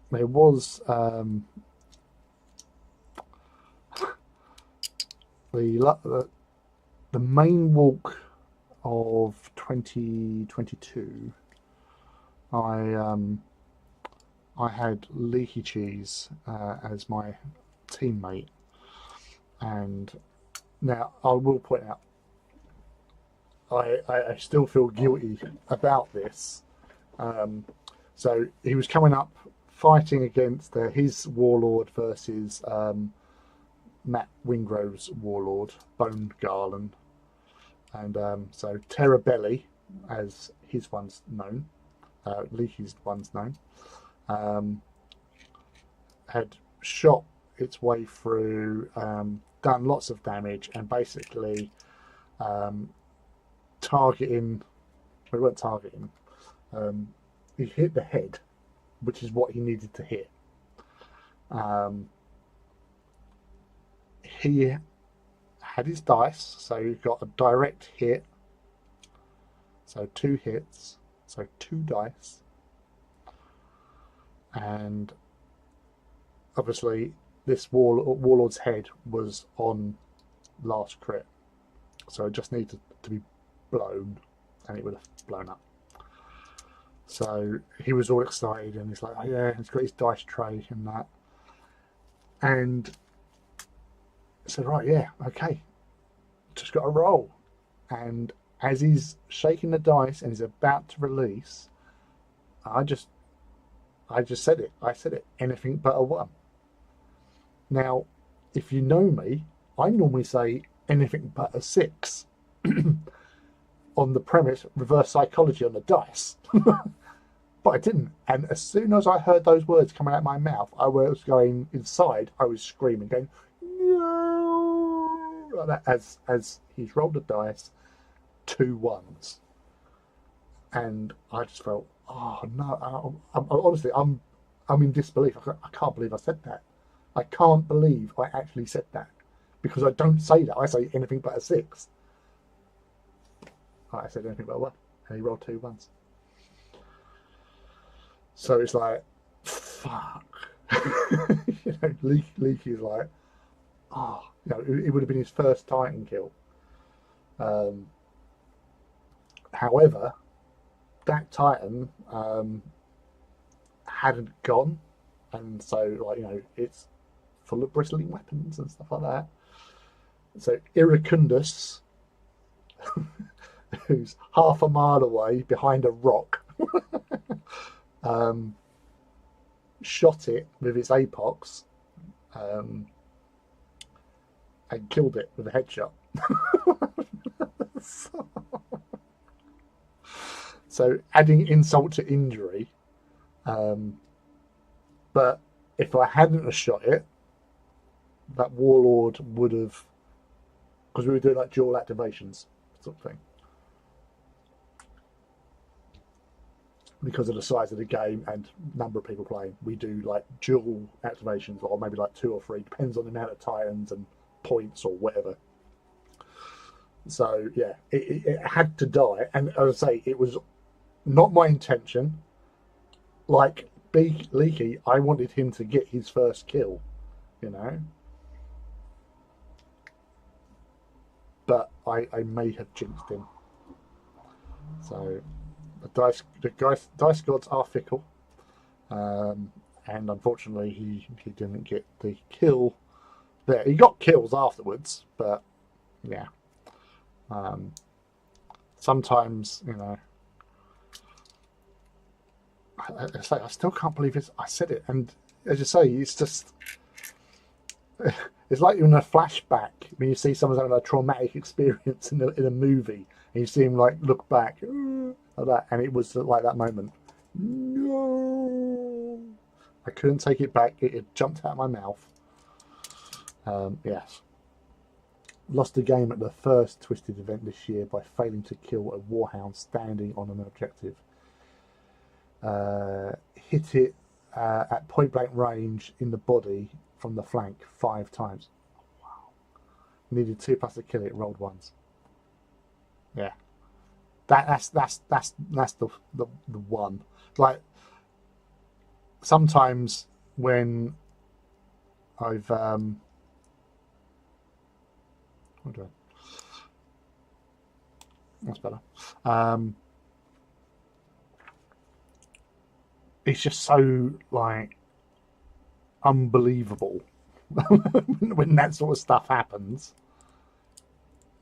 There was the main walk of 2022. I had Leaky Cheese as my teammate, and now I will point out I still feel guilty about this. So he was coming up fighting against his warlord versus Matt Wingrove's warlord, Bone Garland. And so Terrabelli, as his one's known, Leaky's one's known, had shot its way through, done lots of damage, and basically targeting. We weren't targeting. He hit the head, which is what he needed to hit. He had his dice, so he got a direct hit. So 2 hits, so 2 dice. And obviously this warlord's head was on last crit. So it just needed to be blown, and it would have blown up. So he was all excited, and he's like, oh, yeah, he's got his dice tray and that. And I said, right, yeah, okay, just got to roll. And as he's shaking the dice and he's about to release, I just said it. I said it, anything but a 1. Now, if you know me, I normally say anything but a 6 on the premise, reverse psychology on the dice. But I didn't. And as soon as I heard those words coming out of my mouth, I was going inside, I was screaming, going, no, like that, as he's rolled the dice, 2 1s. And I just felt, oh no, honestly, I'm in disbelief. I can't believe I said that. I can't believe I actually said that, because I don't say that. I say anything but a 6. I said anything but a 1, and he rolled 2 1s. So it's like, fuck. Leaky's like, oh, it would have been his first Titan kill. However, that Titan hadn't gone, and so it's full of bristling weapons and stuff like that. So Iracundus, who's half a mile away behind a rock, shot it with its apox, and killed it with a headshot. So adding insult to injury. But if I hadn't have shot it, that Warlord would have, because we were doing like dual activations sort of thing. Because of the size of the game and number of people playing, we do like dual activations, or maybe like 2 or 3, depends on the amount of Titans and points or whatever. So yeah, it had to die, and as I say, it was not my intention. Like Leaky, I wanted him to get his first kill, but I may have jinxed him. So the dice gods are fickle, and unfortunately he didn't get the kill there. He got kills afterwards, but yeah. Sometimes, I still can't believe I said it. And as you say, it's just, it's like you're in a flashback when you see someone's having a traumatic experience in a movie, and you see him like look back like that, and it was like that moment. No, I couldn't take it back. It jumped out of my mouth. Yes. Lost the game at the first Twisted event this year by failing to kill a warhound standing on an objective. Hit it at point blank range in the body from the flank 5 times. Wow. Needed 2+ to kill it. Rolled 1s. Yeah. That's the one. Like sometimes when I've that's better. It's just so like unbelievable when that sort of stuff happens.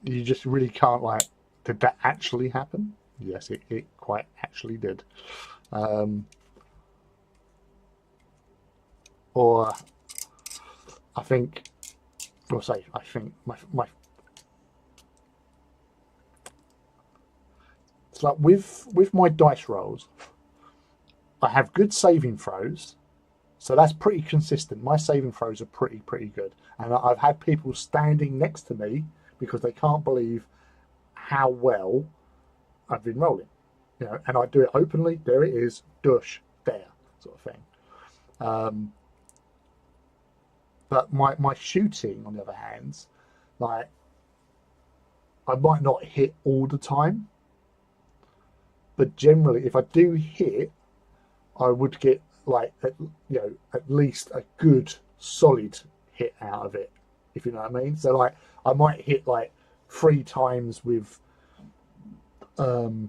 You just really can't did that actually happen? Yes, it quite actually did. Or I think my it's like with my dice rolls, I have good saving throws, so that's pretty consistent. My saving throws are pretty good, and I've had people standing next to me because they can't believe how well I've been rolling, and I do it openly. There it is, dush, there, sort of thing. But my shooting, on the other hand, I might not hit all the time, but generally, if I do hit, I would get at least a good solid hit out of it, if you know what I mean. So I might hit 3 times with was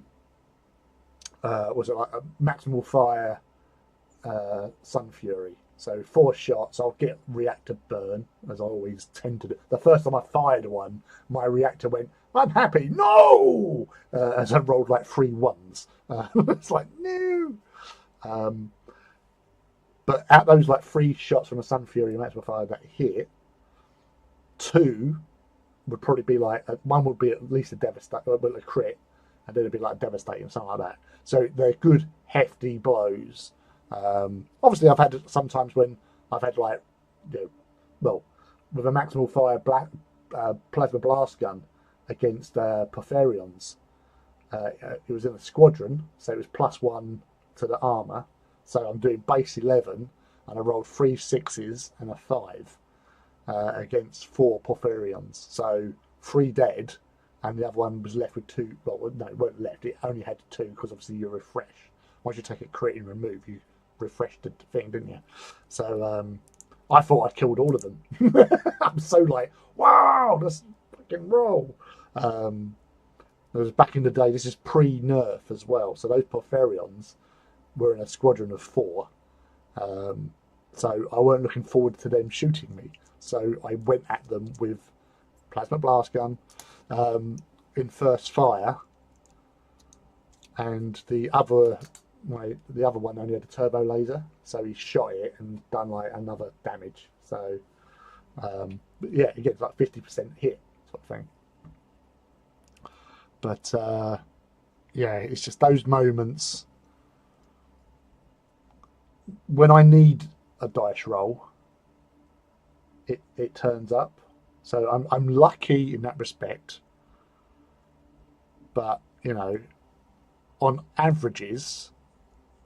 it like a maximal fire Sun Fury. So 4 shots, I'll get reactor burn, as I always tend to do. The first time I fired one, my reactor went, I'm happy, no! As I rolled like 3 ones. It's like, no! But out those like 3 shots from a Sun Fury maximum fire that hit, 2 would probably be like, one would be at least a crit, and then it'd be like devastating, something like that. So they're good, hefty blows. Obviously, I've had sometimes when I've had like, well, with a maximal fire plasma blast gun against Porphyrions. It was in a squadron, so it was +1 to the armor. So I'm doing base 11, and I rolled 3 6s and a 5 against 4 Porphyrions. So 3 dead, and the other one was left with 2. Well, no, it weren't left. It only had 2 because obviously you refresh. Once you take a crit and remove, you refreshed the thing, didn't you? So I thought I'd killed all of them. I'm so like, wow, let's fucking roll. It was back in the day. This is pre-nerf as well. So those Porphyrions were in a squadron of 4. So I weren't looking forward to them shooting me. So I went at them with plasma blast gun in first fire, and the other one only had a turbo laser, so he shot it and done like another damage. So but yeah, he gets like 50% hit sort of thing. But yeah, it's just those moments when I need a dice roll, it turns up. So I'm lucky in that respect. But you know, on averages,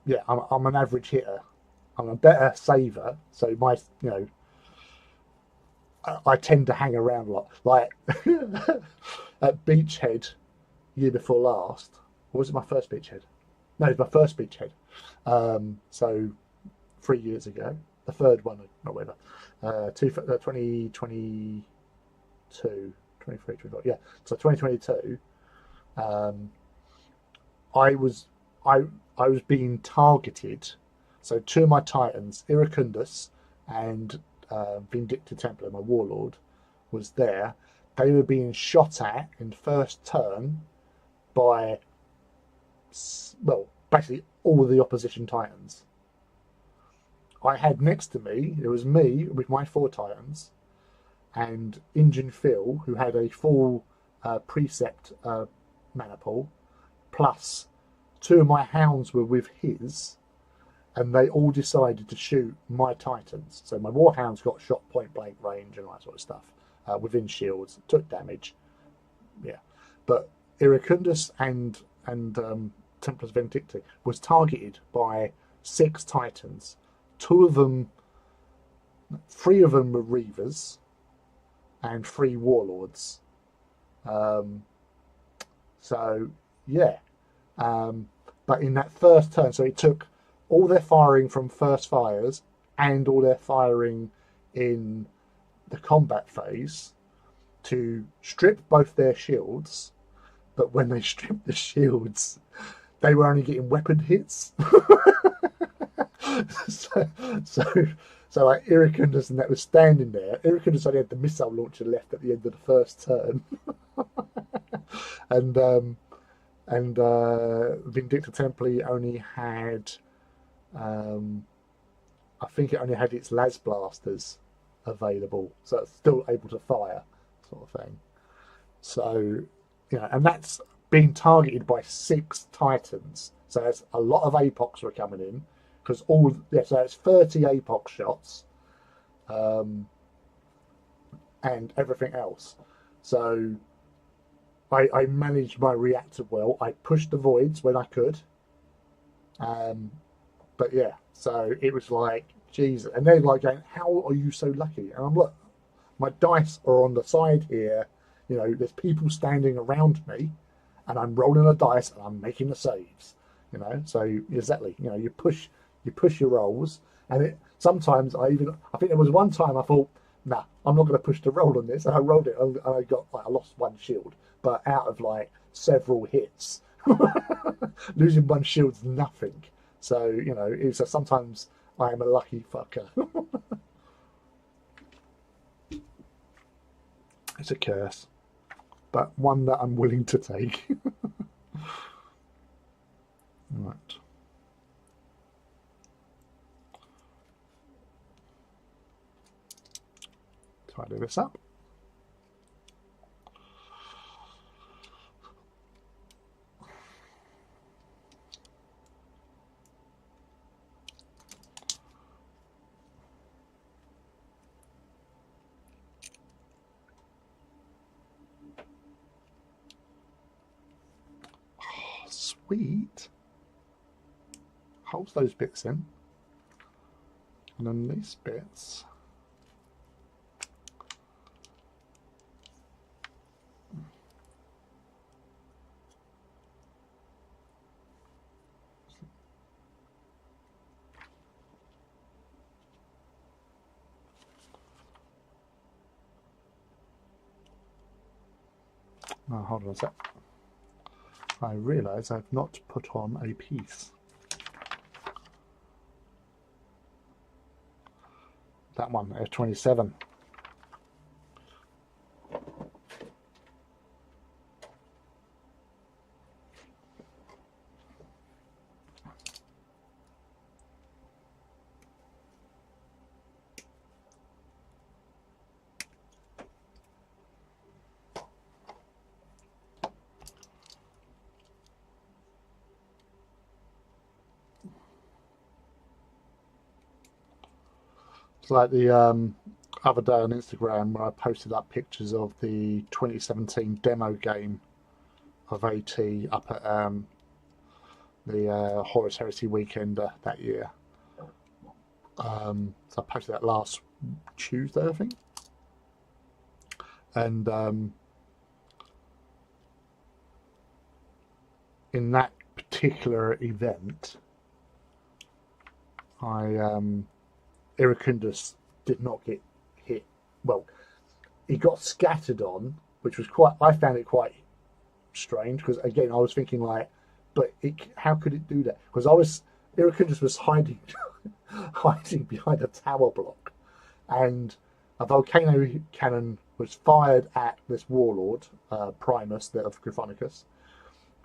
yeah, I'm an average hitter. I'm a better saver, so my I tend to hang around a lot. Like at Beachhead, year before last, or was it my first Beachhead? No, it was my first Beachhead. So 3 years ago, the third one, not whatever. 2022, 23, 24, yeah. So 2022, I was being targeted. So 2 of my Titans, Iracundus and Vindicta Templar, my Warlord, was there. They were being shot at in first turn by, well, basically all the opposition Titans. I had next to me, it was me with my 4 Titans, and Injun Phil, who had a full precept mana pool, plus 2 of my hounds were with his, and they all decided to shoot my Titans. So my Warhounds got shot point blank range and all that sort of stuff, within shields, took damage. Yeah, but Iracundus and Templar's Vindicta was targeted by 6 Titans. 2 of them, 3 of them were Reavers, and 3 Warlords. So yeah, but in that first turn, so it took all their firing from first fires and all their firing in the combat phase to strip both their shields. But when they stripped the shields, they were only getting weapon hits. So like Iracundus and that was standing there. Iracundus only had the missile launcher left at the end of the first turn, and Vindicta Templi only had, I think it only had its las blasters available, so it's still able to fire, sort of thing. So and that's being targeted by 6 Titans. So there's a lot of APOCs were coming in. Because so it's 30 APOC shots, and everything else. So I managed my reactor well. I pushed the voids when I could. But yeah, so it was like, Jesus. And they're like going, how are you so lucky? And I'm like, my dice are on the side here. There's people standing around me, and I'm rolling the dice and I'm making the saves. So exactly, you push your rolls, and sometimes I think there was one time I thought nah, I'm not going to push the roll on this. And I rolled it, and I got like, I lost one shield, but out of like several hits, losing one shield's nothing. So you know, it's sometimes I am a lucky fucker. It's a curse, but one that I'm willing to take. Right. Tidy this up. Oh, sweet. Holds those bits in. And then these bits. Oh, hold on a sec. I realise I've not put on a piece. That one, F27. It's like the other day on Instagram where I posted up pictures of the 2017 demo game of AT up at the Horus Heresy weekend that year. So I posted that last Tuesday, I think. And in that particular event, Iracundus did not get hit. Well, he got scattered on, which was I found it quite strange because again I was thinking like, but how could it do that? Because Iracundus was hiding behind a tower block, and a volcano cannon was fired at this warlord, Primus of Gryphonicus,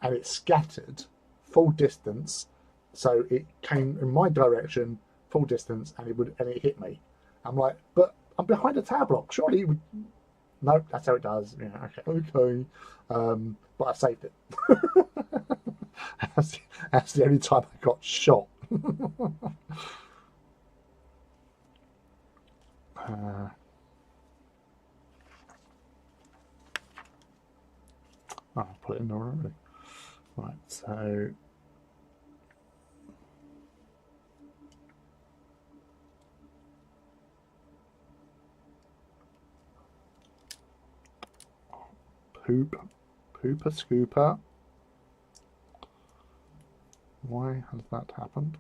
and it scattered full distance, so it came in my direction full distance, and it hit me. I'm like, but I'm behind a tower block. Surely it would. No, that's how it does. Yeah, okay. But I saved it. That's the only time I got shot. I'll put it in there already. Right, so pooper scooper. Why has that happened?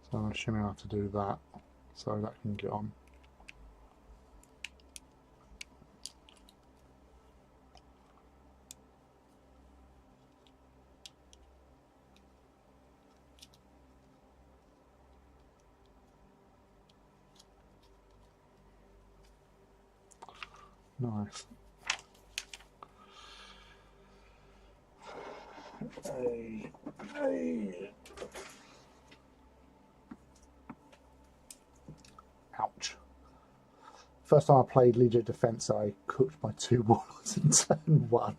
So I'm assuming I have to do that so that can get on. Nice. Hey. Ouch. First time I played Legion Defense, I cooked my 2 warlords in turn 1.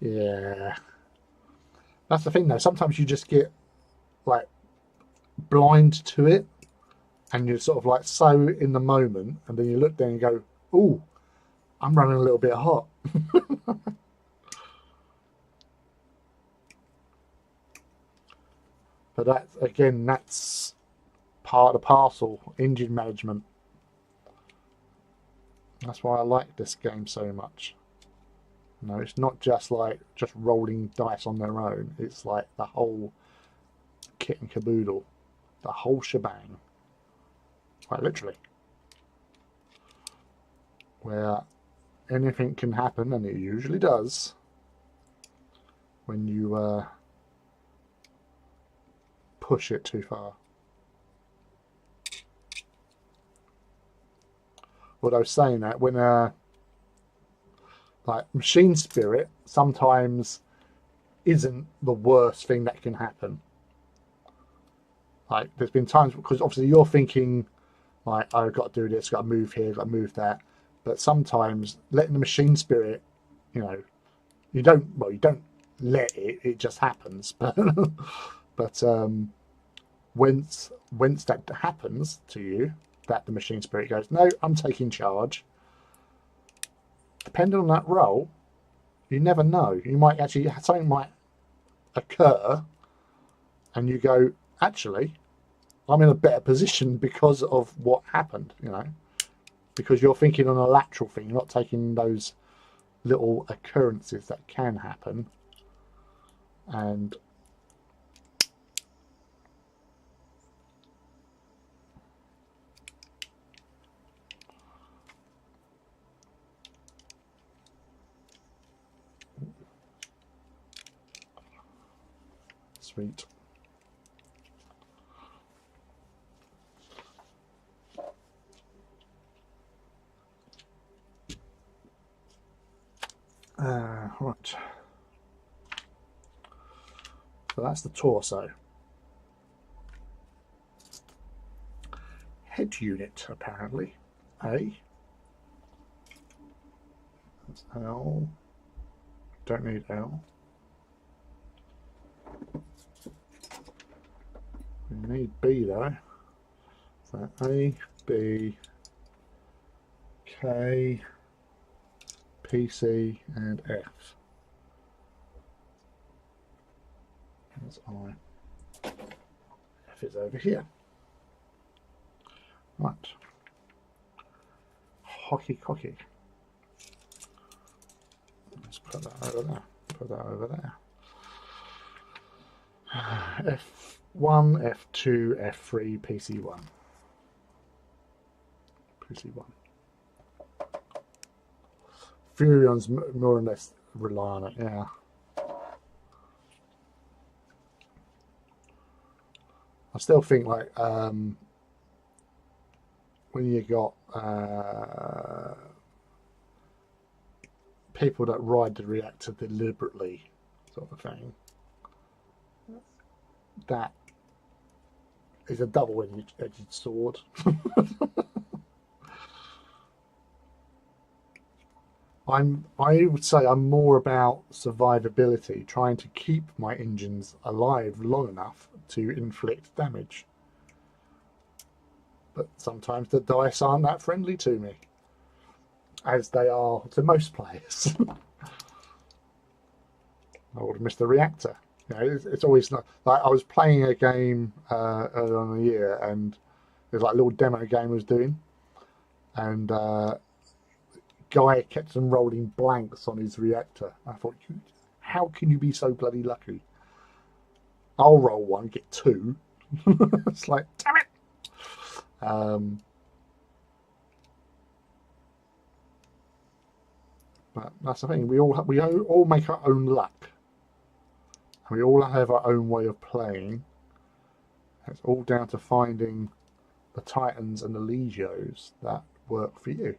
Yeah. That's the thing though, sometimes you just get like blind to it and you're sort of like so in the moment, and then you look there and you go, ooh, I'm running a little bit hot. But that's again, that's part of the parcel, engine management. That's why I like this game so much. No, it's not just like just rolling dice on their own. It's like the whole kit and caboodle, the whole shebang. Quite literally. Where anything can happen, and it usually does, when you push it too far. What I was saying that when like machine spirit sometimes isn't the worst thing that can happen. Like there's been times because obviously you're thinking like, oh, I've got to do this, got to move here, got to move that. But sometimes letting the machine spirit, you know, you don't let it, it just happens. But once that happens to you, that the machine spirit goes, no, I'm taking charge. Depending on that role, you never know. You might actually, something might occur and you go, actually, I'm in a better position because of what happened, you know, because you're thinking on a lateral thing, you're not taking those little occurrences that can happen. And sweet. Right. So that's the torso. Head unit, apparently. A. That's L. Don't need L. We need B though. So A, B, K, PC, and F. That's I. F is over here. Right. Hockey cocky. Let's put that over there. Put that over there. F1, F2, F3, PC1. PC1. Furion's more or less rely on it, yeah. I still think like when you got people that ride the reactor deliberately, sort of thing, that is a double-edged sword. I would say I'm more about survivability, trying to keep my engines alive long enough to inflict damage. But sometimes the dice aren't that friendly to me, as they are to most players. I would have missed the reactor. You know, it's always not like I was playing a game earlier on in the year, and there's like a little demo game I was doing, and guy kept on rolling blanks on his reactor. I thought, how can you be so bloody lucky? I'll roll one, get two. It's like, damn it. But that's the thing. We all make our own luck. We all have our own way of playing. It's all down to finding the Titans and the Legios that work for you.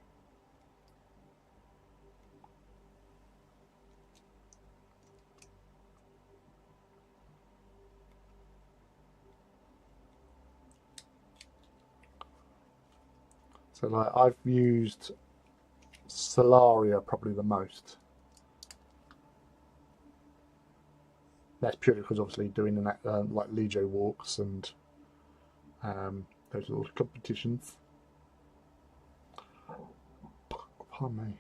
So like I've used Solaria probably the most. That's purely because obviously doing that like Legio walks and those little competitions. Pardon me.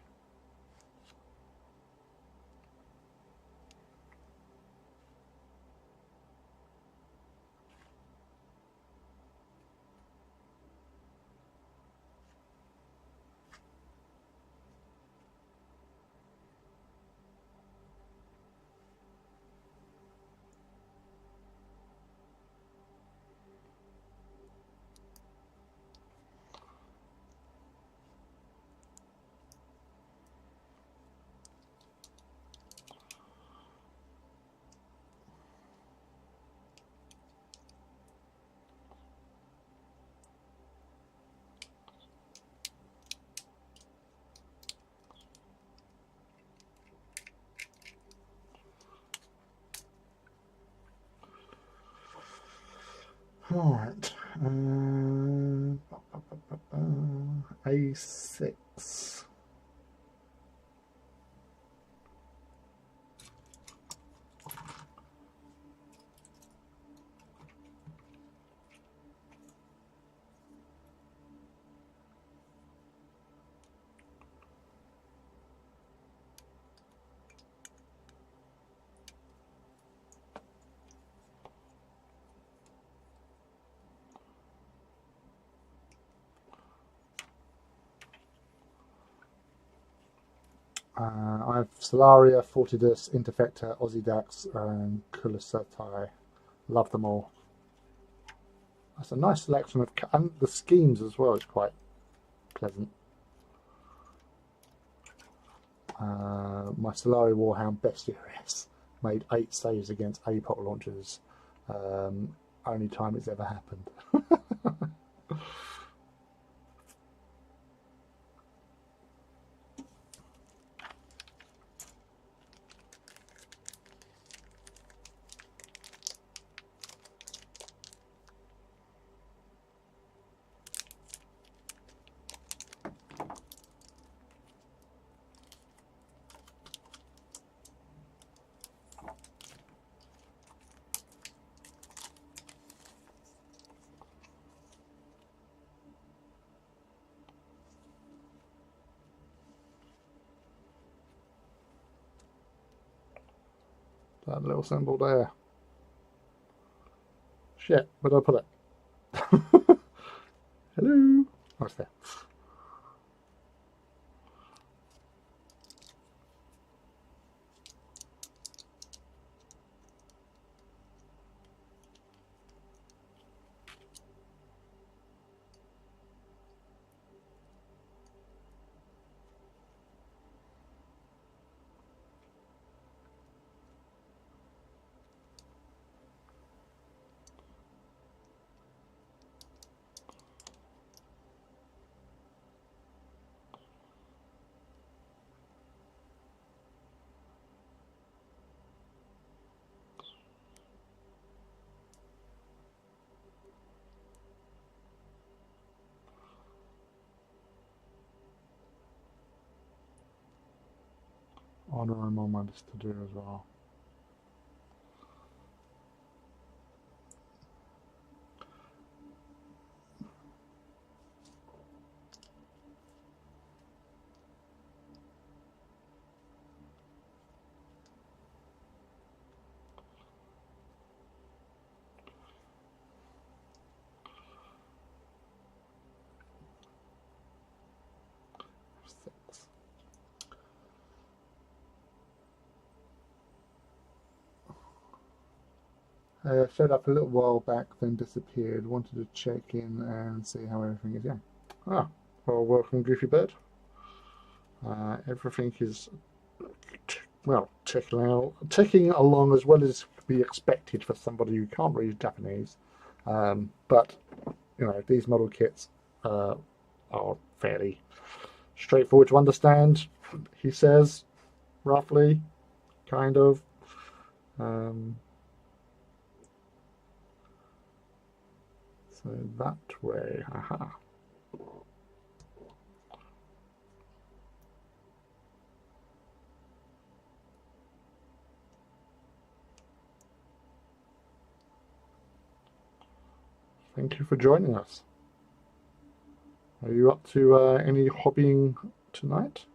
Alright. A6. I have Solaria, Fortidus, Interfector, Ozzydax, and Kulisatai. Love them all. That's a nice selection of, and the schemes as well is quite pleasant. My Solari Warhound Bestiaris made 8 saves against APOC launchers. Only time it's ever happened. That little symbol there. Shit, where did I put it? Hello? Oh, it's there. Honor I'm on my list to do as well. Showed up a little while back, then disappeared. Wanted to check in and see how everything is going. Ah, well, welcome, Goofy Bird. Everything is, well, ticking along as well as could be expected for somebody who can't read Japanese. But, you know, these model kits are fairly straightforward to understand, he says, roughly, kind of. So that way, aha. Thank you for joining us. Are you up to any hobbying tonight?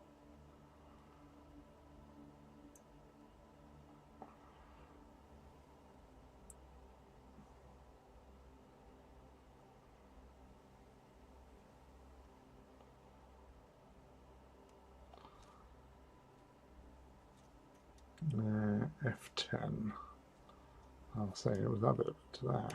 F10. I'll say it was that bit there.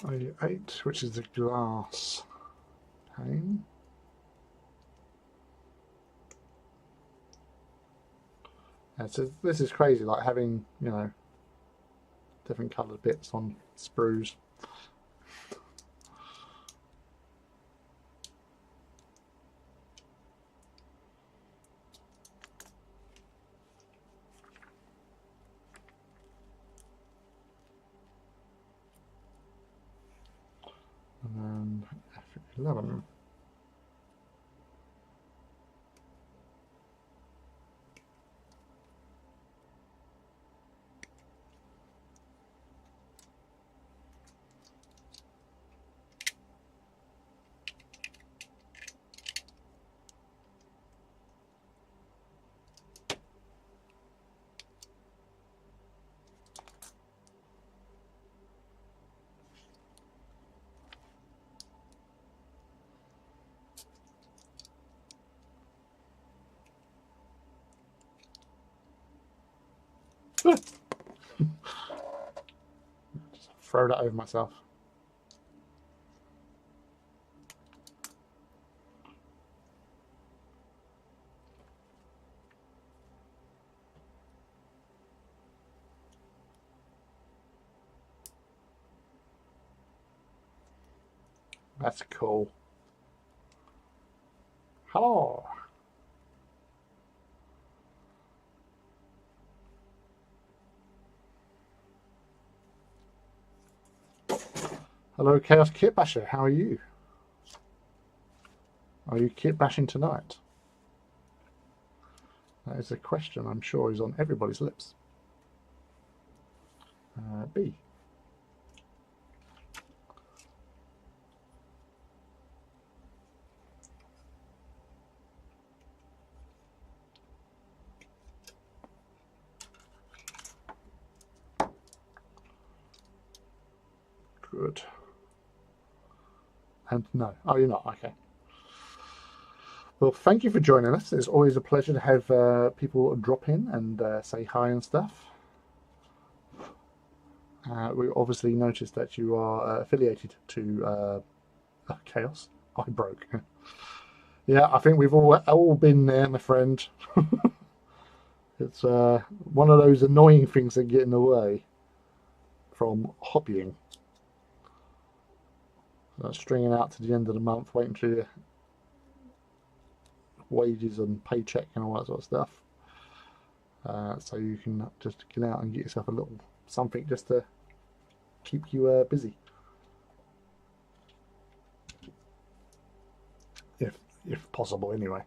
A8, which is the glass pane. Yeah, so this is crazy, like having, you know, different coloured bits on sprues. And then F11. Just throw that over myself. That's cool. Hello. Hello, Chaos Kit Basher. How are you? Are you kit bashing tonight? That is a question I'm sure is on everybody's lips. B. Good. And no. Oh, you're not. Okay. Well, thank you for joining us. It's always a pleasure to have people drop in and say hi and stuff. We obviously noticed that you are affiliated to Chaos. I broke. Yeah, I think we've all been there, my friend. It's one of those annoying things that get in the way from hobbying. Stringing out to the end of the month, waiting for your wages and paycheck and all that sort of stuff. So you can just get out and get yourself a little something just to keep you busy. If possible, anyway.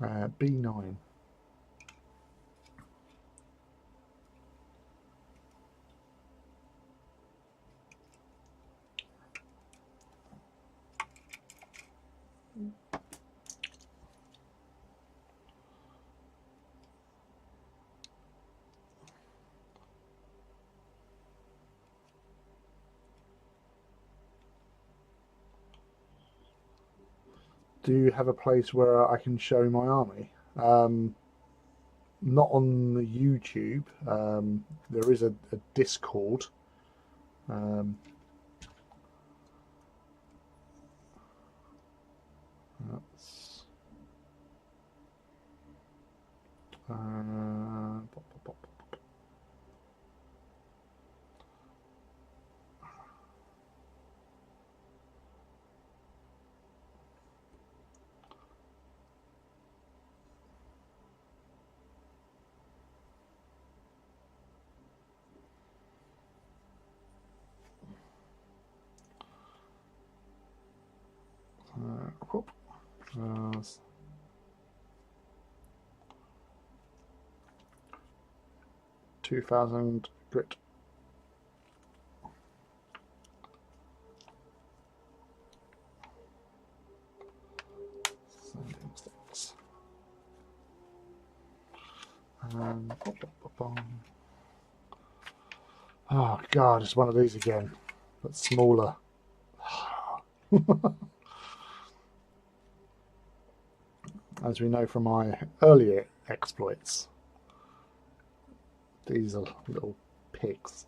B9. Do you have a place where I can show my army? Not on the YouTube. There is a Discord. That's pop, pop, pop. Whoop. 2000 grit. Mistakes. Oh god, it's one of these again, but smaller. As we know from my earlier exploits, these are little pigs.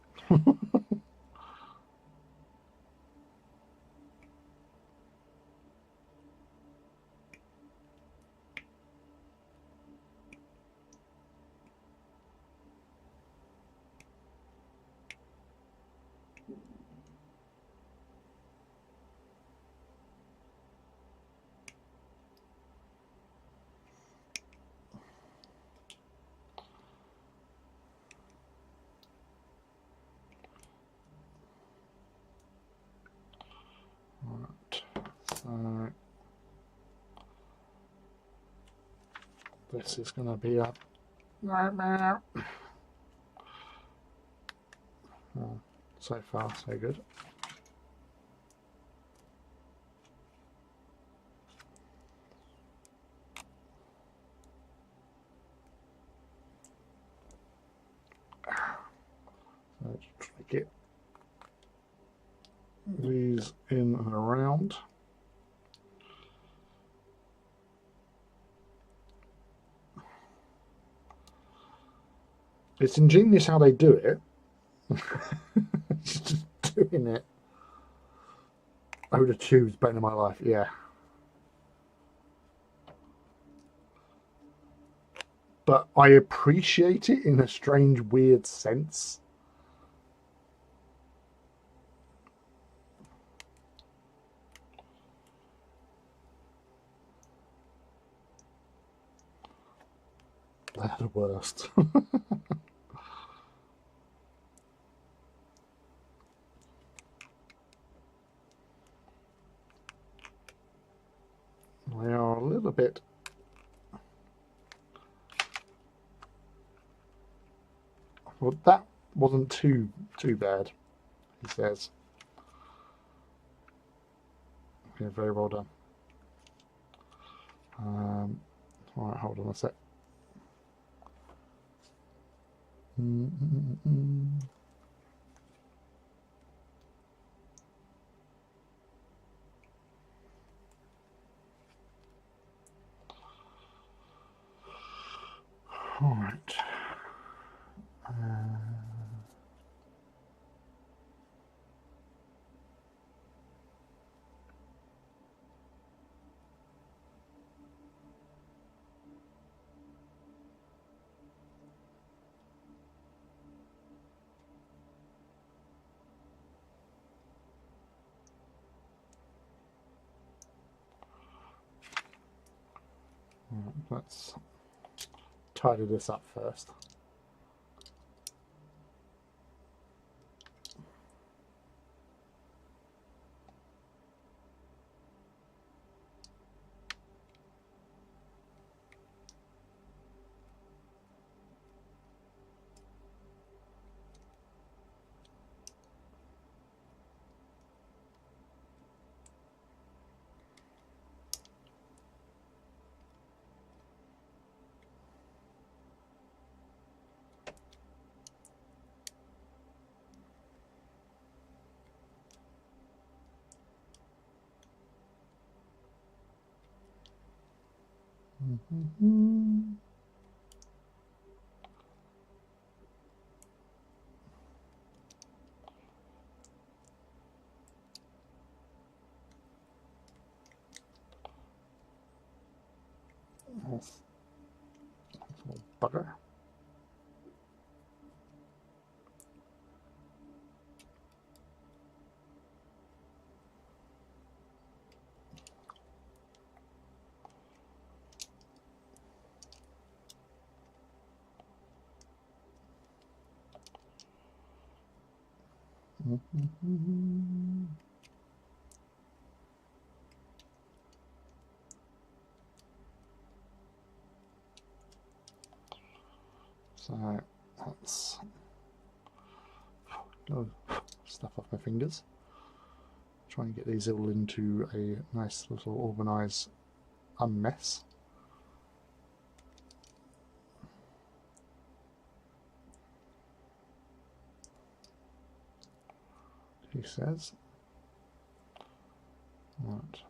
This is going to be a nightmare. So far, so good. So let's try to get these in and around. It's ingenious how they do it. Just doing it. I would have choose better in my life, yeah. But I appreciate it in a strange, weird sense. They're the worst. They are a little bit well, that wasn't too bad, he says. Yeah, very well done. All right, hold on a sec. All right. Let's tidy this up first. That's a little bugger. So that's stuff off my fingers. Try and get these all into a nice little organised unmess. He says. Right.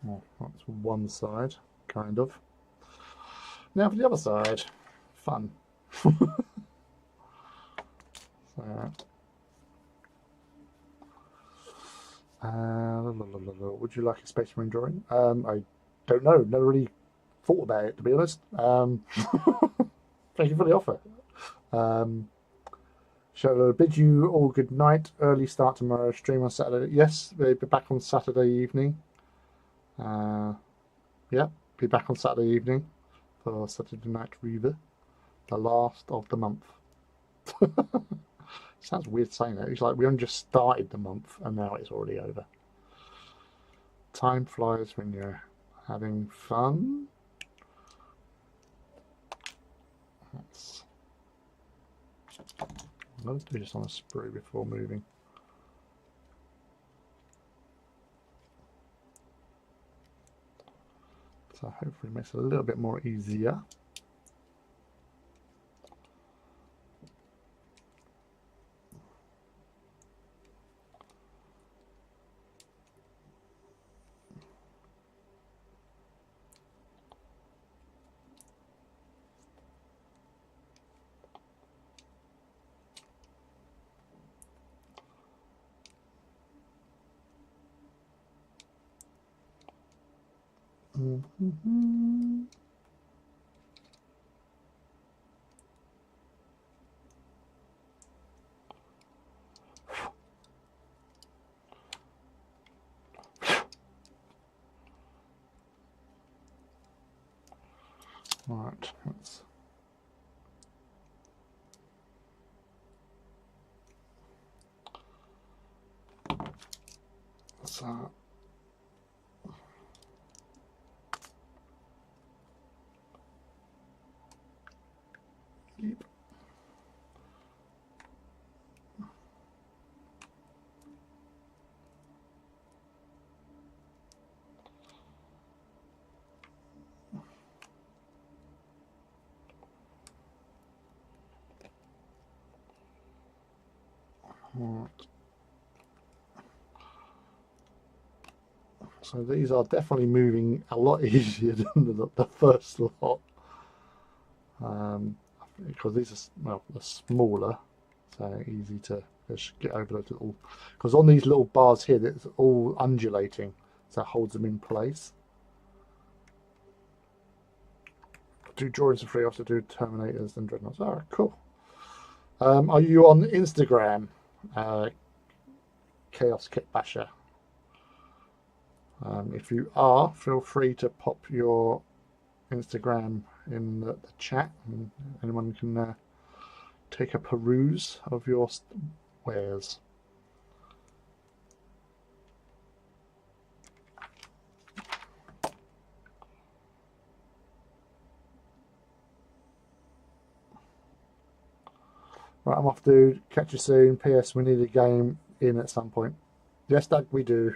Well, that's one side, kind of. Now for the other side. Fun. So, would you like a Space Marine drawing? I don't know. Never really thought about it, to be honest. Thank you for the offer. Shall I bid you all good night? Early start tomorrow. Stream on Saturday. Yes, we'll be back on Saturday evening. Yeah, be back on Saturday evening for Saturday Night Reaver, the last of the month. Sounds weird saying that. It's like we only just started the month and now it's already over. Time flies when you're having fun. I'm going to do this on a sprue before moving. So hopefully it makes it a little bit more easier. Right, let's keep. Right. So these are definitely moving a lot easier than the first lot, because these are, well, they're smaller, so easy to just get over those little. Because on these little bars here, it's all undulating, so it holds them in place. Do drawings for free. Also do Terminators and Dreadnoughts. All right, cool. Are you on Instagram? Chaos Kit Basher. If you are, feel free to pop your Instagram in the chat, and anyone can take a peruse of your wares. Right, I'm off, dude. Catch you soon. PS, we need a game in at some point. Yes, Doug, we do.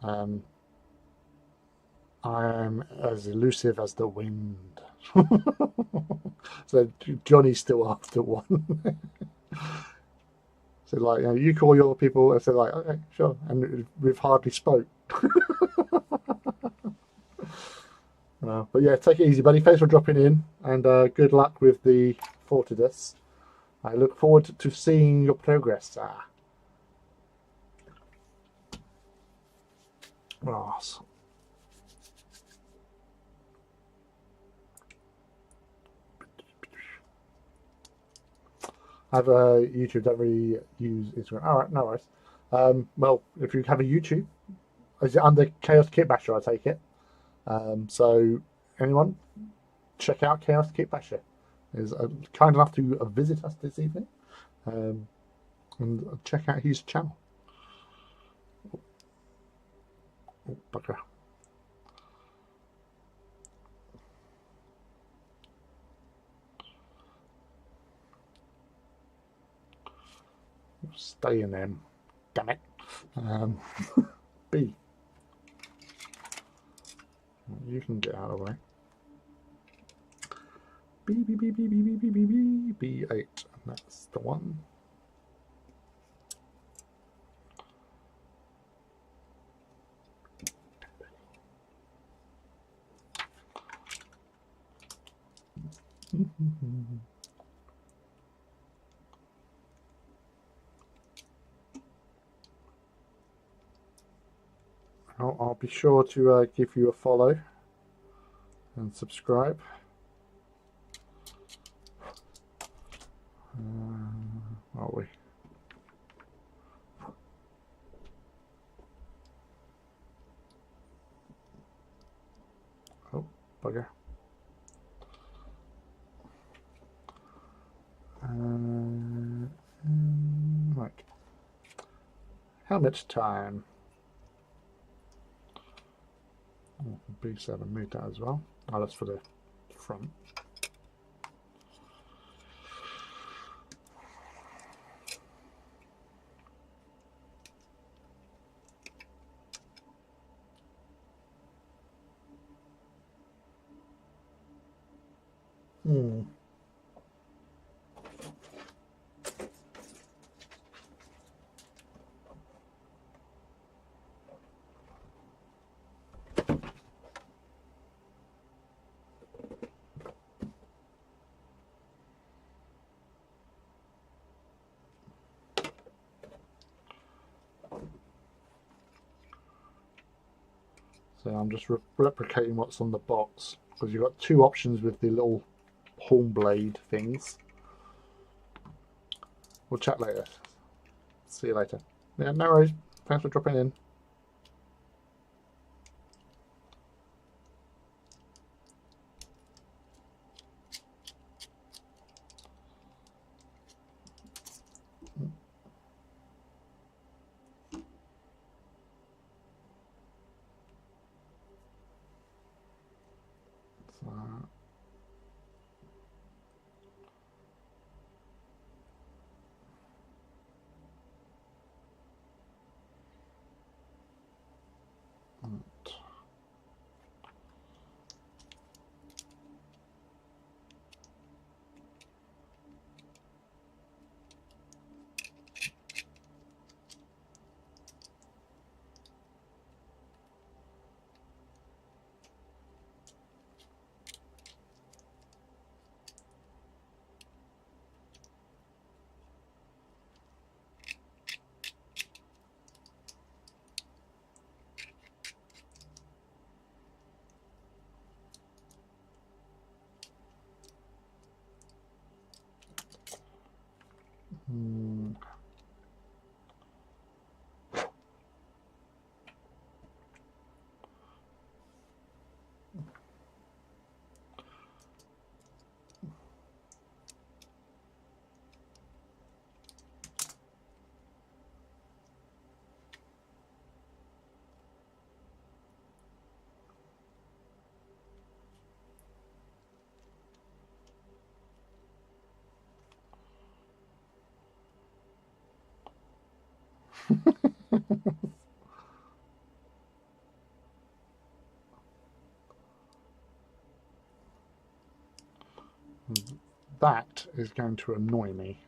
I am as elusive as the wind. So Johnny's still after one. So like, you know, you call your people and say like, okay, sure, and we've hardly spoke. But yeah, take it easy, buddy. Thanks for dropping in, and good luck with the Fortidus. I look forward to seeing your progress. Ross. I have a YouTube, don't really use Instagram. All right, no worries. Well, if you have a YouTube, is it under Chaos Kit Basher? I take it. So anyone, check out Chaos Kit Basher. Is kind enough to visit us this evening, and check out his channel. Oh, bugger. Stay in them, damn it. B. You can get out of the way. B8. That's the one. I'll be sure to give you a follow and subscribe. Are we? Oh, bugger. Helmet time. Oh, B7, move that as well. Oh, that's for the front. Hmm. So I'm just replicating what's on the box, because you've got two options with the little horn blade things. We'll chat later. See you later. Yeah, no worries. Thanks for dropping in. So, that is going to annoy me.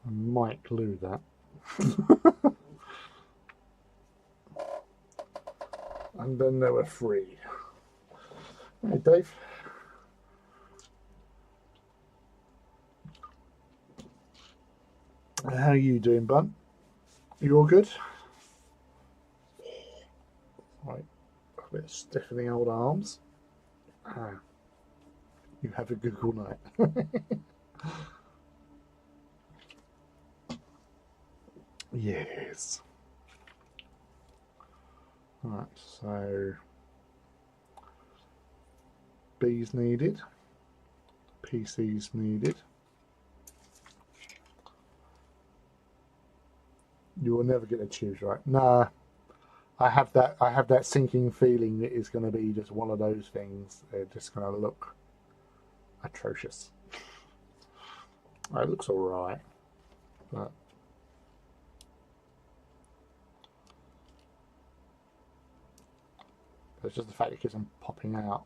I might glue that. And then there were three. Hey, Dave. How are you doing, bud? You all good? Right, a bit of stiffening old arms. Ah, you have a Google night. Yes. Right, so B's needed, PC's needed. You will never get the tubes right. Nah, I have that sinking feeling that it's going to be just one of those things. They're just going to look atrocious. It looks all right, but it's just the fact it keeps on popping out.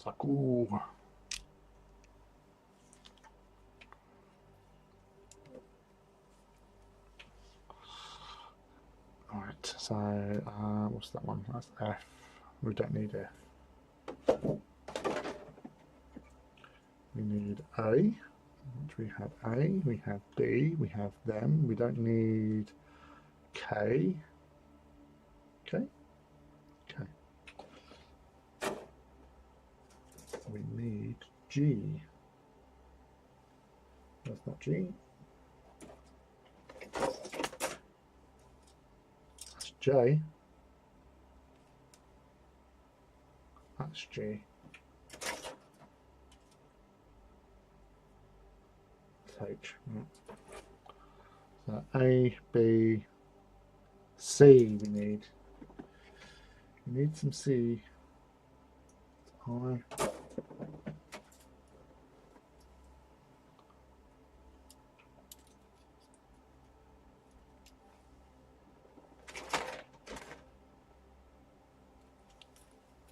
like, ooh. Right, so what's that one? That's F. We don't need F. We need A, which we have A, we have B, we have them. We don't need K. Okay. Okay. We need G. That's not G. That's J. That's G. That's H. So A, B, C we need. We need some C. I.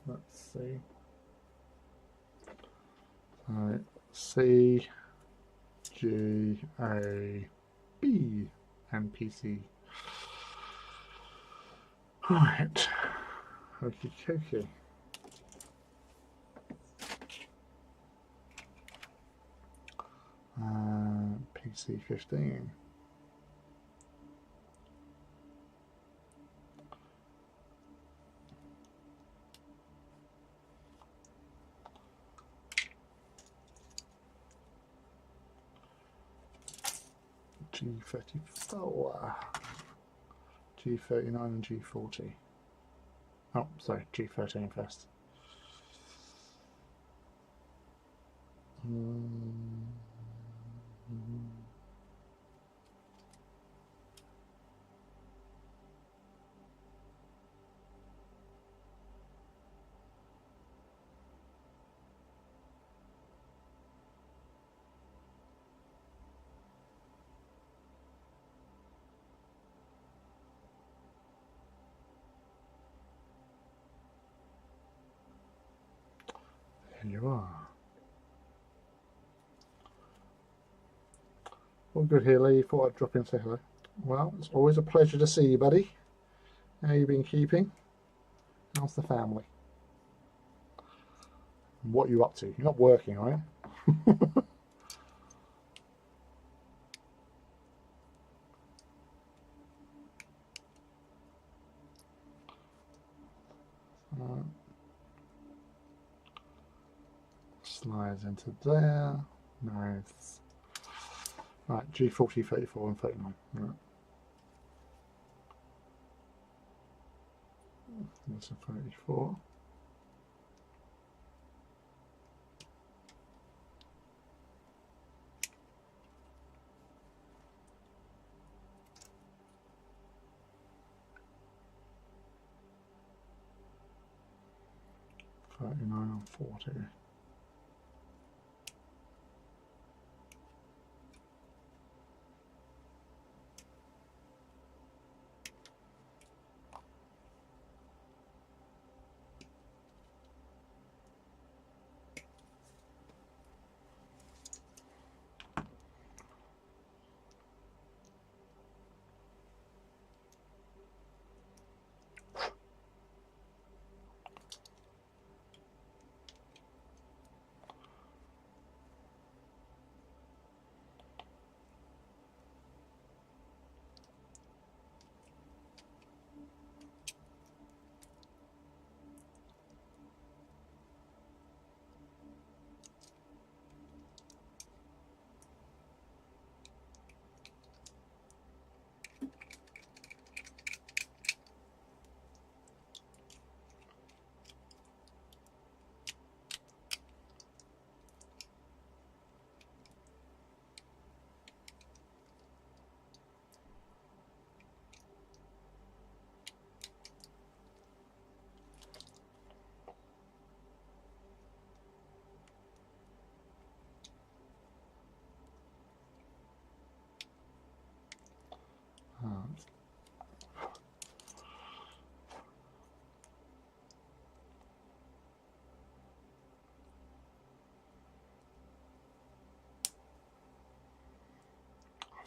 Let's see. Right, C, G, A, B, and PC. Right, okie dokie. PC 15. G34, G39 and G40. Oh, sorry, G13 first. There you are. All good here, Lee. Thought I'd drop in and say hello. Well, it's always a pleasure to see you, buddy. How you been keeping? How's the family? What are you up to? You're not working, are you? Slides into there. Nice. Right, G40, 34 and 39. Right. That's a 34. And 40.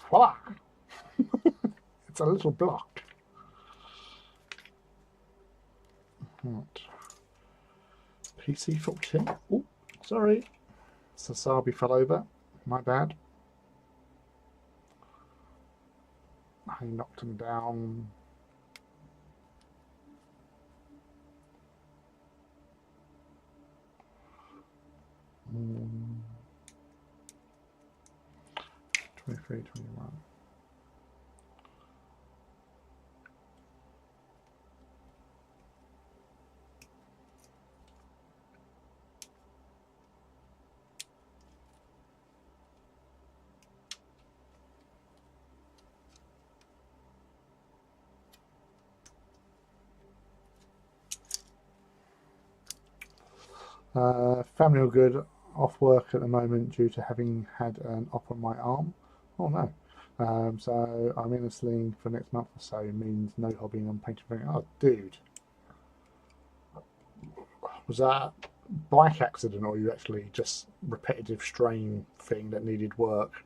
Voila! It's a little block. Right. PC-14. Oh, sorry. Sasabi fell over. My bad. I knocked him down. Mm. 23, 21. Family all good. Off work at the moment due to having had an op on my arm. Oh no. So I'm in a sling for next month or so. Means no hobbying on painting. Oh, dude. Was that a bike accident or you actually just repetitive strain thing that needed work?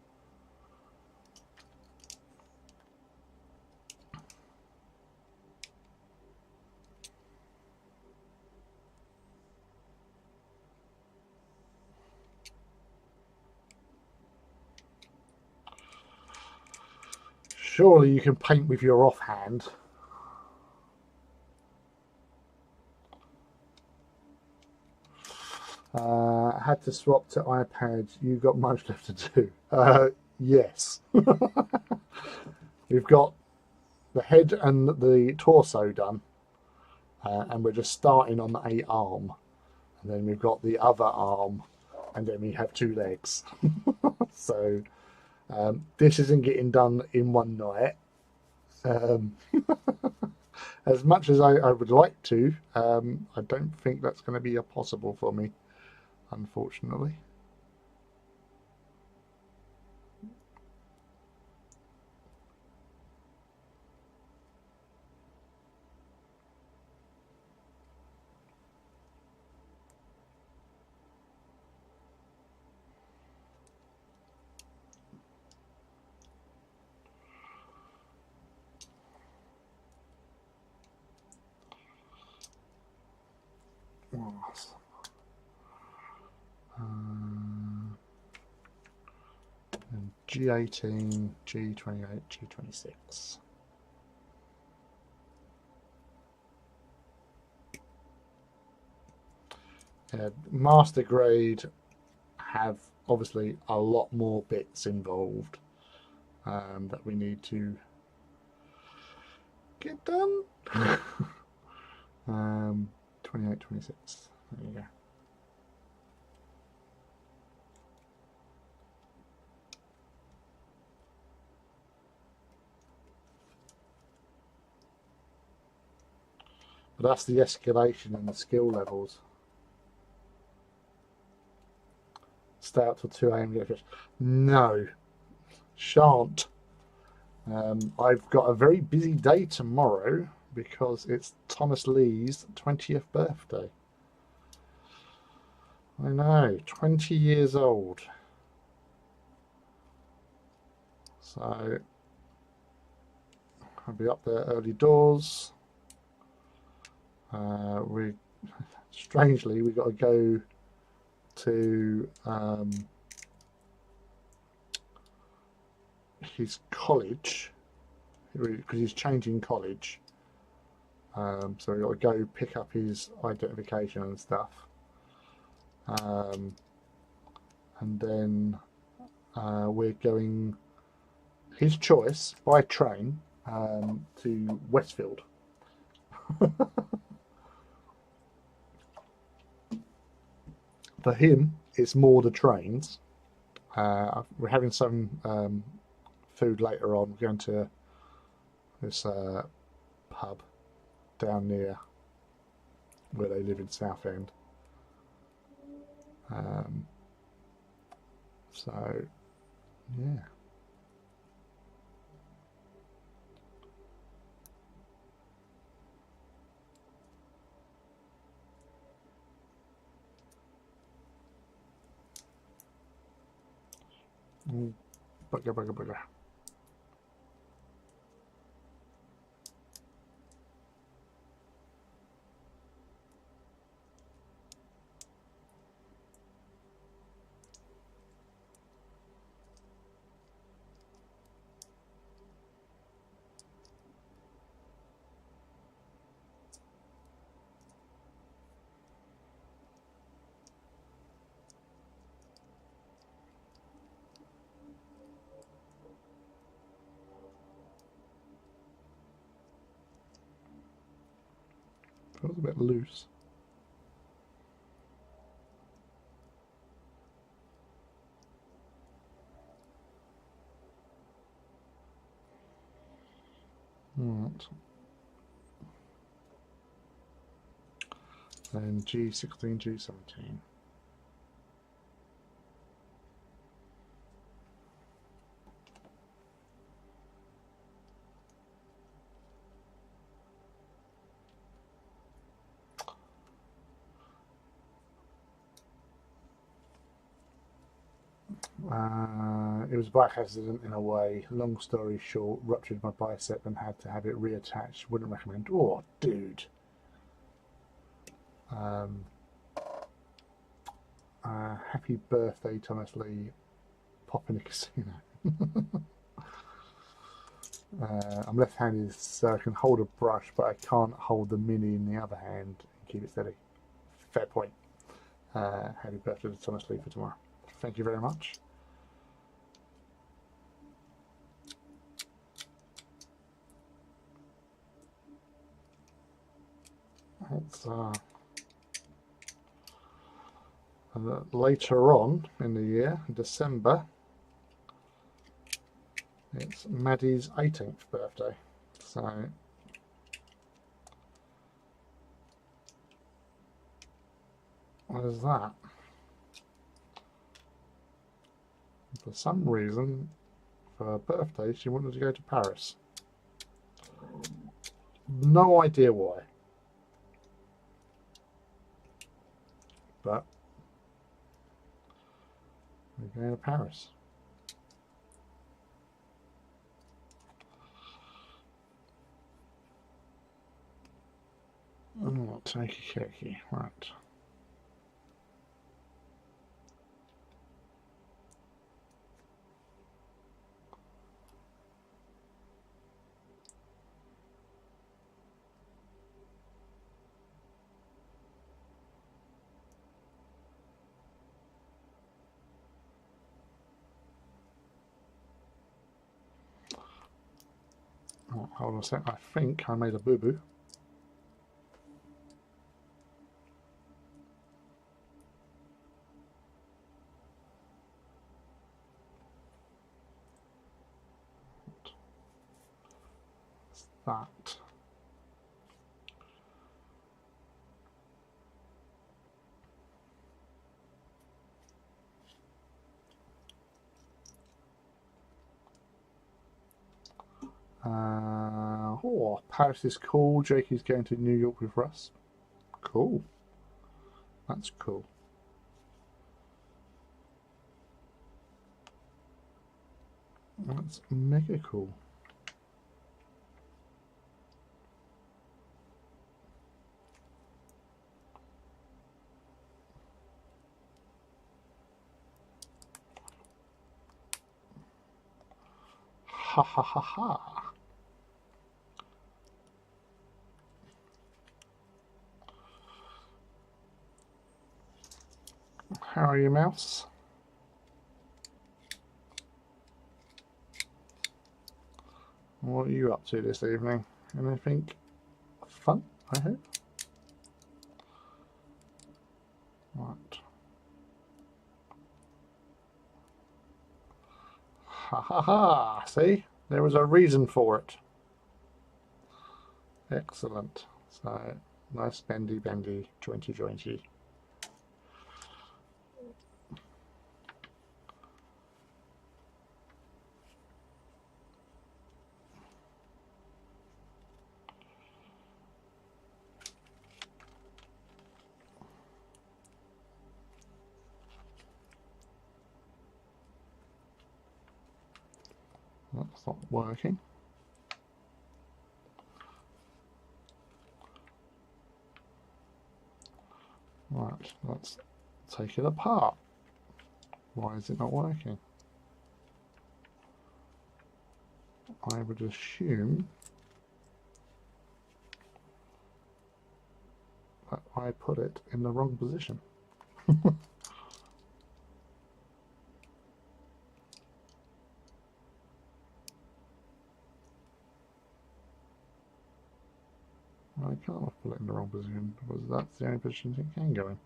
Surely you can paint with your offhand. Had to swap to iPad. You got much left to do. Yes. We've got the head and the torso done. And we're just starting on a arm. And then we've got the other arm. And then we have 2 legs. So this isn't getting done in one night. As much as I would like to, I don't think that's going to be possible for me, unfortunately. And G18, G28, G26. Master grade have obviously a lot more bits involved that we need to get done. 28, 26. There you go. But that's the escalation in the skill levels. Stay up till 2 a.m. get fish. No, shan't. I've got a very busy day tomorrow because it's Thomas Lee's 20th birthday. I know, 20 years old. So I'll be up there early doors. Strangely, we've got to go to his college because he's changing college. So we've got to go pick up his identification and stuff. And then we're going, his choice, by train to Westfield. For him, it's more the trains. We're having some food later on. We're going to this pub down near where they live in Southend. So, yeah. Bugger, bugger, bugger. Feels a bit loose. Right. And G16, G17. It was a bike accident in a way. Long story short, ruptured my bicep and had to have it reattached. Wouldn't recommend. Oh, dude. Happy birthday, Thomas Lee. Pop in a casino. I'm left-handed, so I can hold a brush, but I can't hold the mini in the other hand and keep it steady. Fair point. Happy birthday to Thomas Lee for tomorrow. Thank you very much. It's later on in the year, December. It's Maddie's 18th birthday, so what is that? For some reason, for her birthday, she wanted to go to Paris. No idea why. But we're going to Paris. Oh, takey, right. Oh, hold on a sec. I think I made a boo-boo. That. Oh, Paris is cool. Jakey's going to New York with Russ. Cool. That's cool. That's mega cool. Ha ha ha ha. How are you, Mouse? What are you up to this evening? Anything fun, I hope? Right. Ha ha ha! See? There was a reason for it. Excellent. So, nice bendy, jointy, jointy. That's not working. Right, let's take it apart. Why is it not working? I would assume that I put it in the wrong position. can't put it in the wrong position because that's the only position it can go in.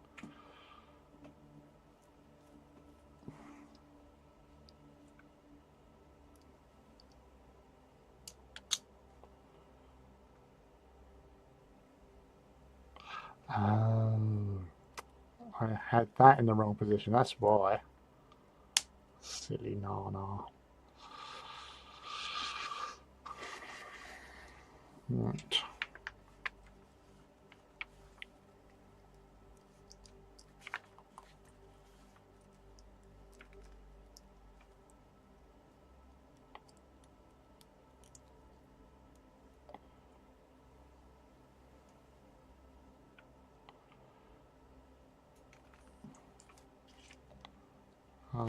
Oh, I had that in the wrong position, that's why. Silly Nana. Right.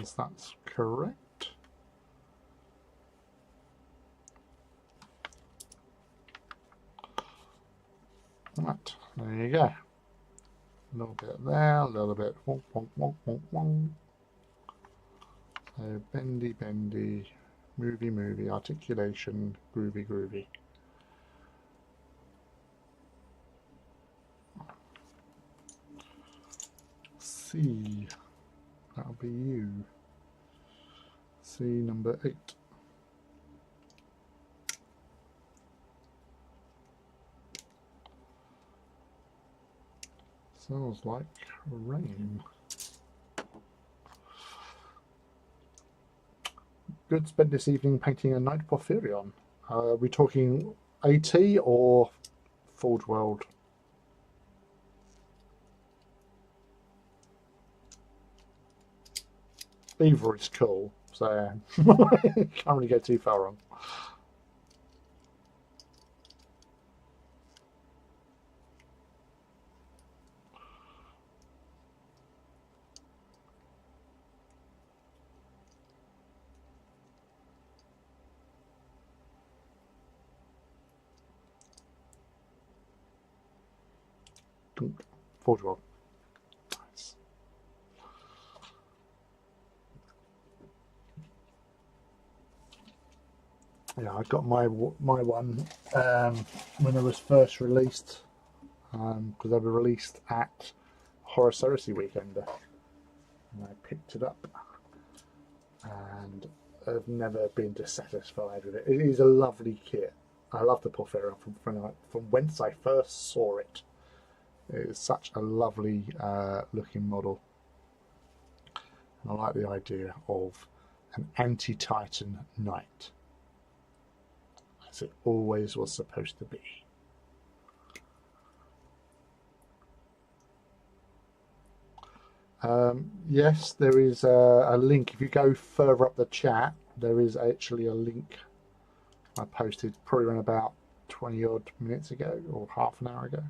As that's correct. Right, there you go. A little bit there, a little bit. Wonk, wonk, wonk, wonk, wonk. So bendy, bendy, movie, movie, articulation, groovy, groovy. C, that'll be you. C number 8. Smells like rain. Good, spent this evening painting a Night Porphyrion. Are we talking AT or Forge World? Either is cool, so can't really go too far wrong. Forge World. Nice. Yeah, I got my one when it was first released, because they were released at Horror Heresy Weekend, and I picked it up, and I've never been dissatisfied with it. It is a lovely kit. I love the Porphyrion from whence I first saw it. It is such a lovely looking model. And I like the idea of an anti-Titan knight, as it always was supposed to be. Yes, there is a link. If you go further up the chat, there is actually a link I posted probably around about 20 odd minutes ago or half an hour ago.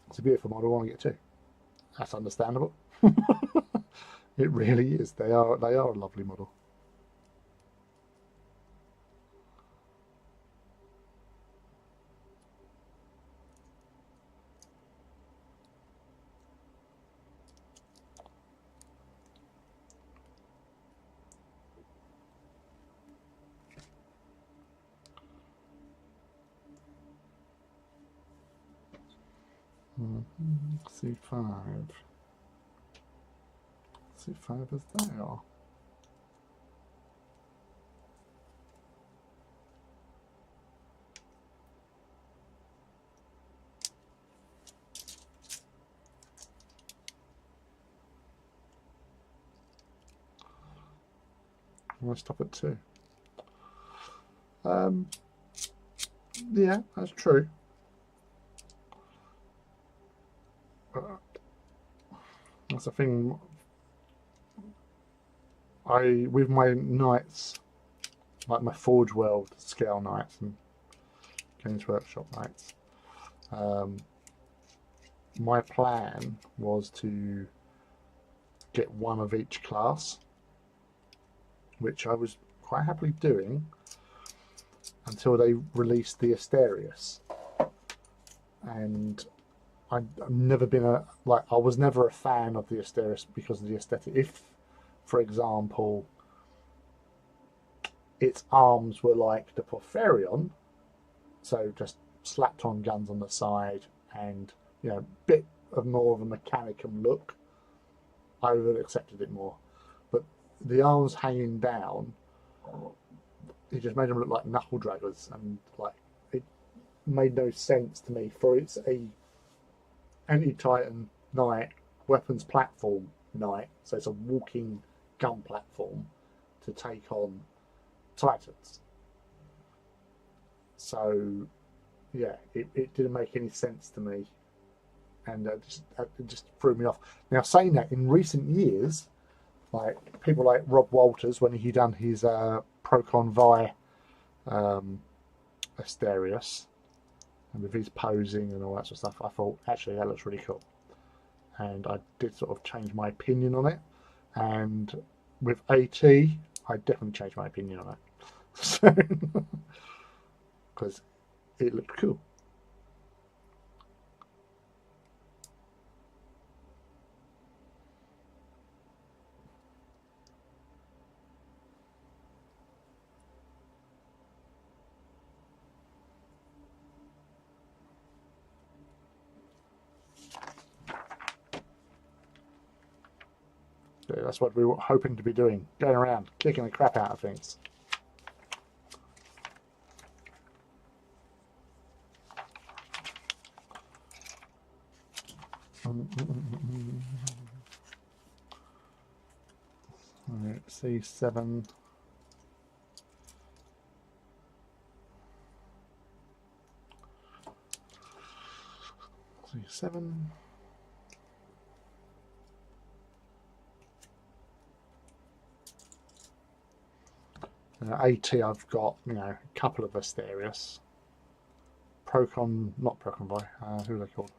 It's a beautiful model. I want to get two. That's understandable. It really is. They are a lovely model. C5. C5 is there. I'm going to stop at 2. Yeah, that's true. That's the thing. With my knights, like my Forge World scale knights and Games Workshop knights, my plan was to get one of each class, which I was quite happily doing until they released the Asterius, and I've never been I was never a fan of the Asterios because of the aesthetic. If, for example, its arms were like the Porphyrion, so just slapped on guns on the side and bit of more of a mechanicum look, I would have accepted it more. But the arms hanging down, it just made them look like knuckle draggers, and like it made no sense to me for it's a anti-Titan knight weapons platform knight, so it's a walking gun platform to take on Titans. So yeah, it didn't make any sense to me, and it just threw me off. Now, saying that, in recent years, like people like Rob Walters, when he done his Procon Vi Asterios, and with his posing and all that sort of stuff, I thought actually that looks really cool, and I did sort of change my opinion on it. And with AT, I definitely changed my opinion on it, so because it looked cool. That's what we were hoping to be doing, going around, kicking the crap out of things. Alright, C7. C7. AT, I've got, a couple of Asterios. Procon, not Procon Vi, who are they called?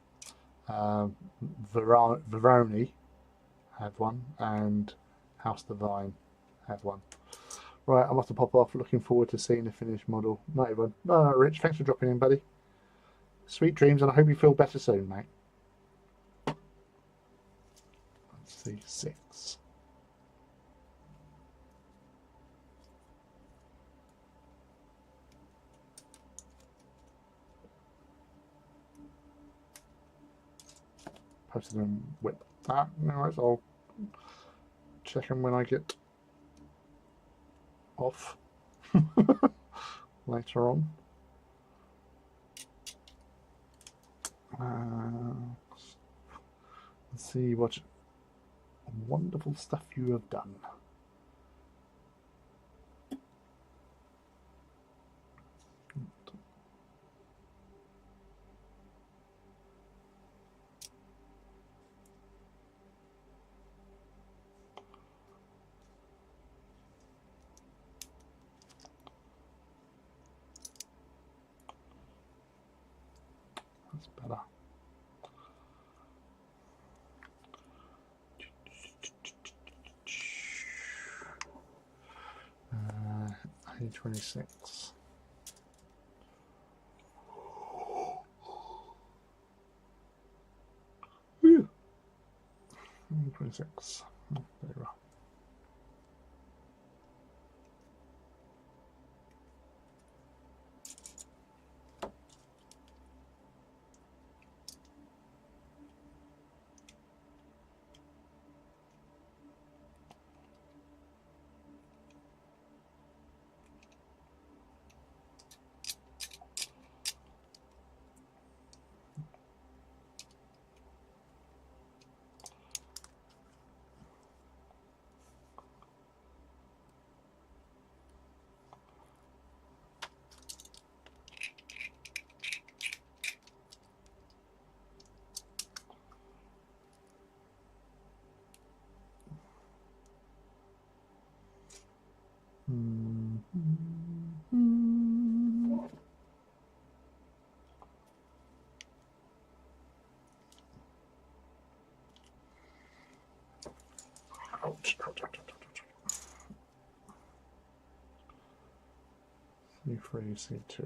Veroni have one, and House Divine have one. Right, I'm off to pop off. Looking forward to seeing the finished model. Not everyone. No, Rich, thanks for dropping in, buddy. Sweet dreams, and I hope you feel better soon, mate. Let's see, 6. Posted and whip that. No, I'll check them when I get off later on. Let's see what wonderful stuff you have done. That's better. A26. Woo. 26. Oh, there you are. Ouch, ouch, ouch, ouch, ouch. C3, C2.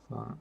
So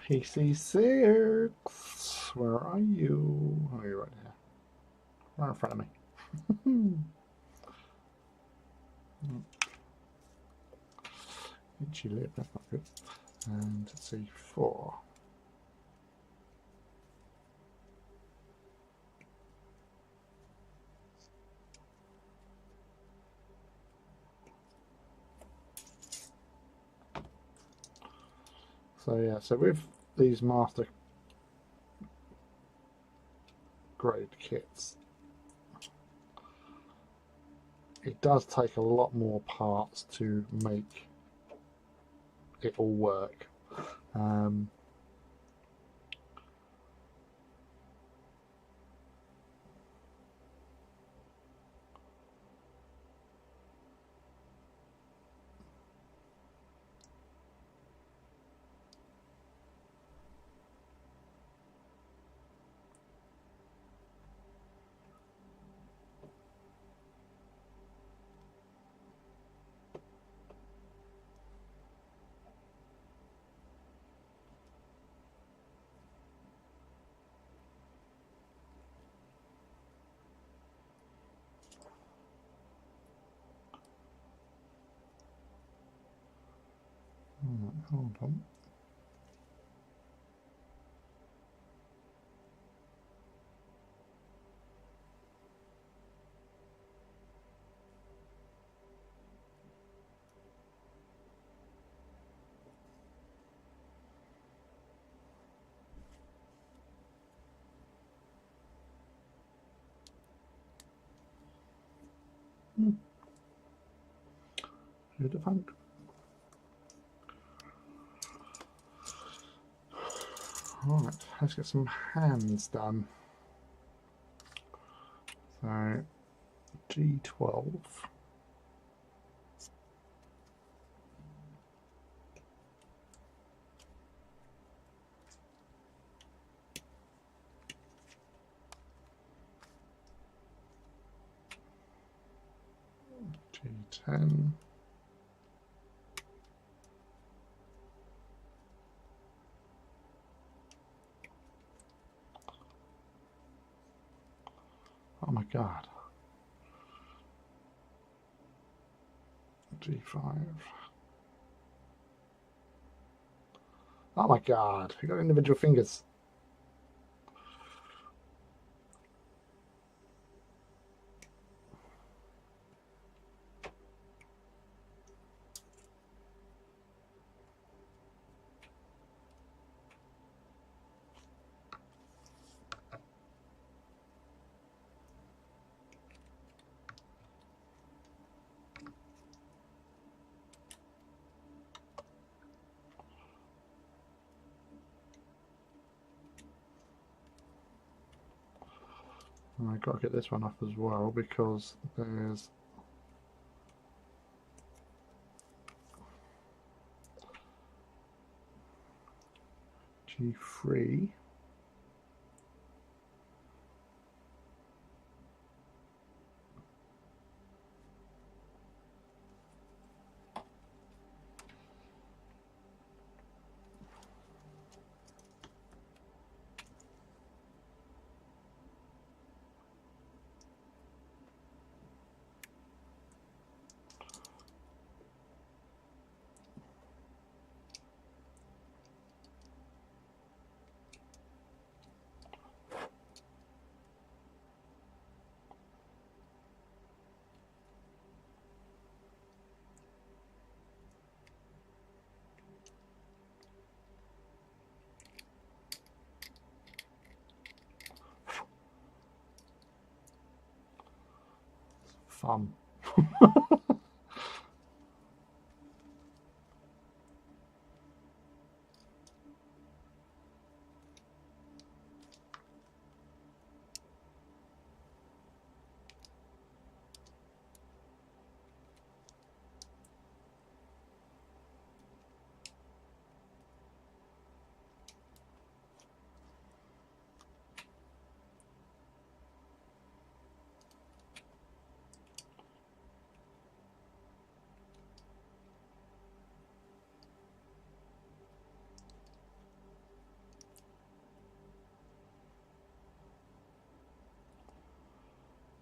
PC6, where are you? Oh, you're right here. Right in front of me. Itchy lip, that's not good. And C4. So yeah, so with these master grade kits, it does take a lot more parts to make it all work. Hold on. Who the fuck? Right, let's get some hands done. So G12. G10. Oh my god. G5. Oh my god, we got individual fingers. And I've got to get this one off as well because there's G3. fun.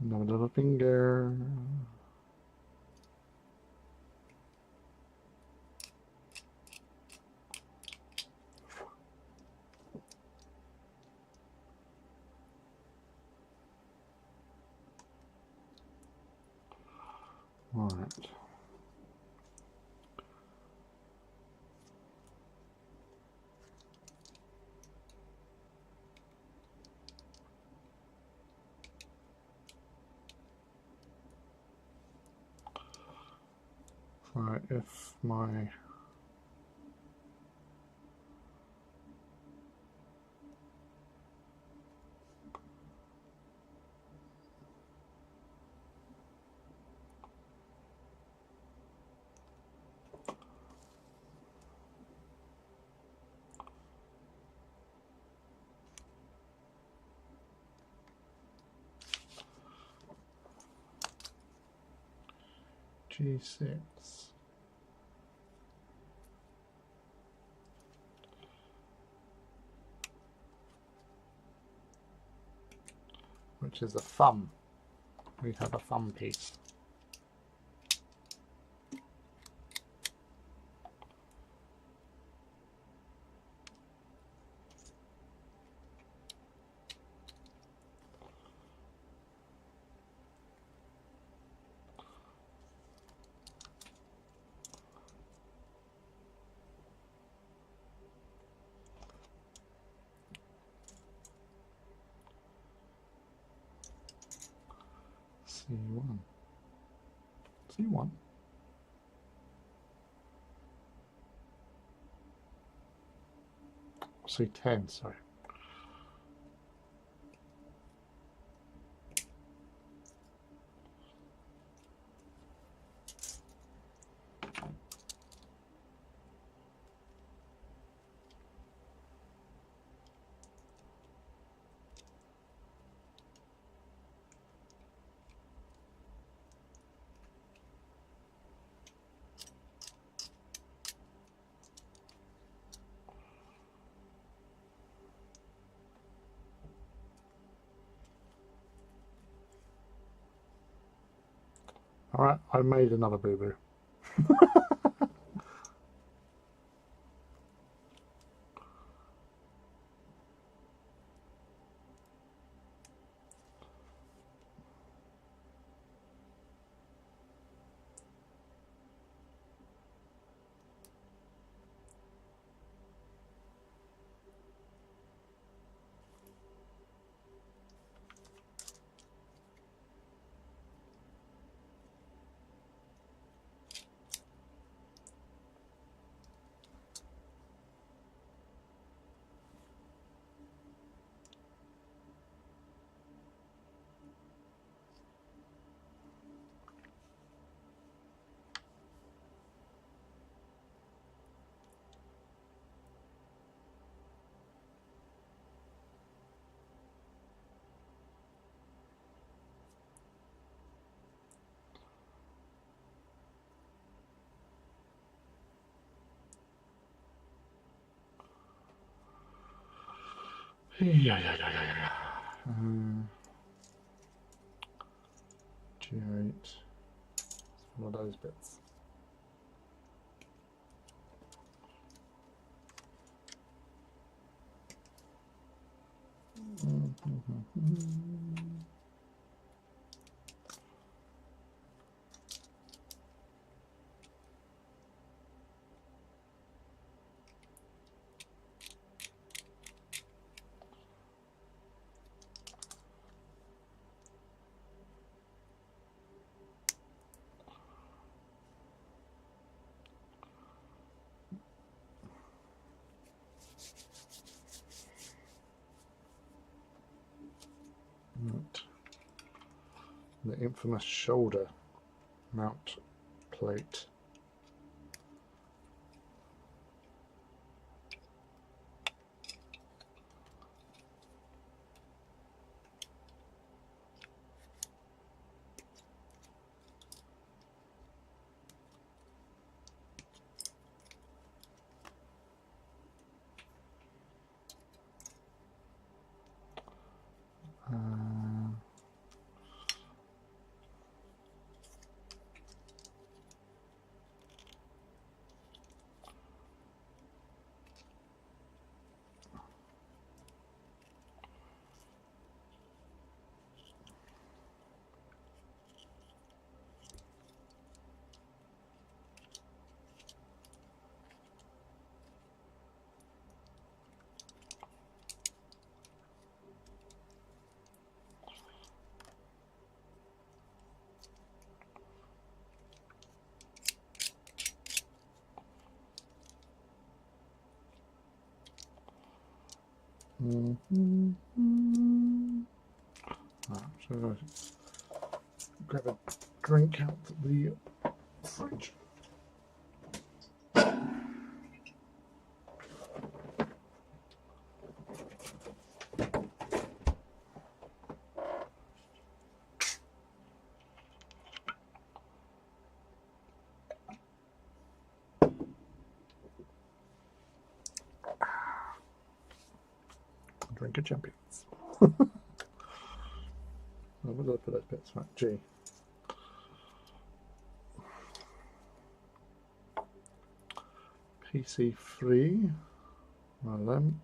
Another little finger. All right. So if my G6, which is a thumb. We have a thumb piece. C1. C1. C10, sorry. All right, I made another boo-boo. Yeah. G8. One of those bits. Right. The infamous shoulder mount plate. So grab a drink out the fridge. Drink of champions. Where did I put those bits? Right, G. PC free. One of them.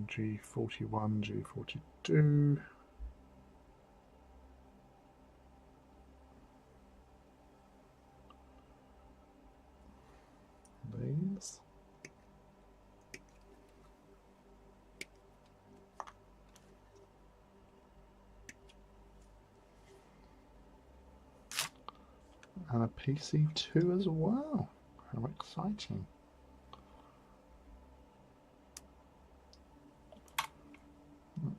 G41, G42. These. And a PC2 as well. How exciting. What?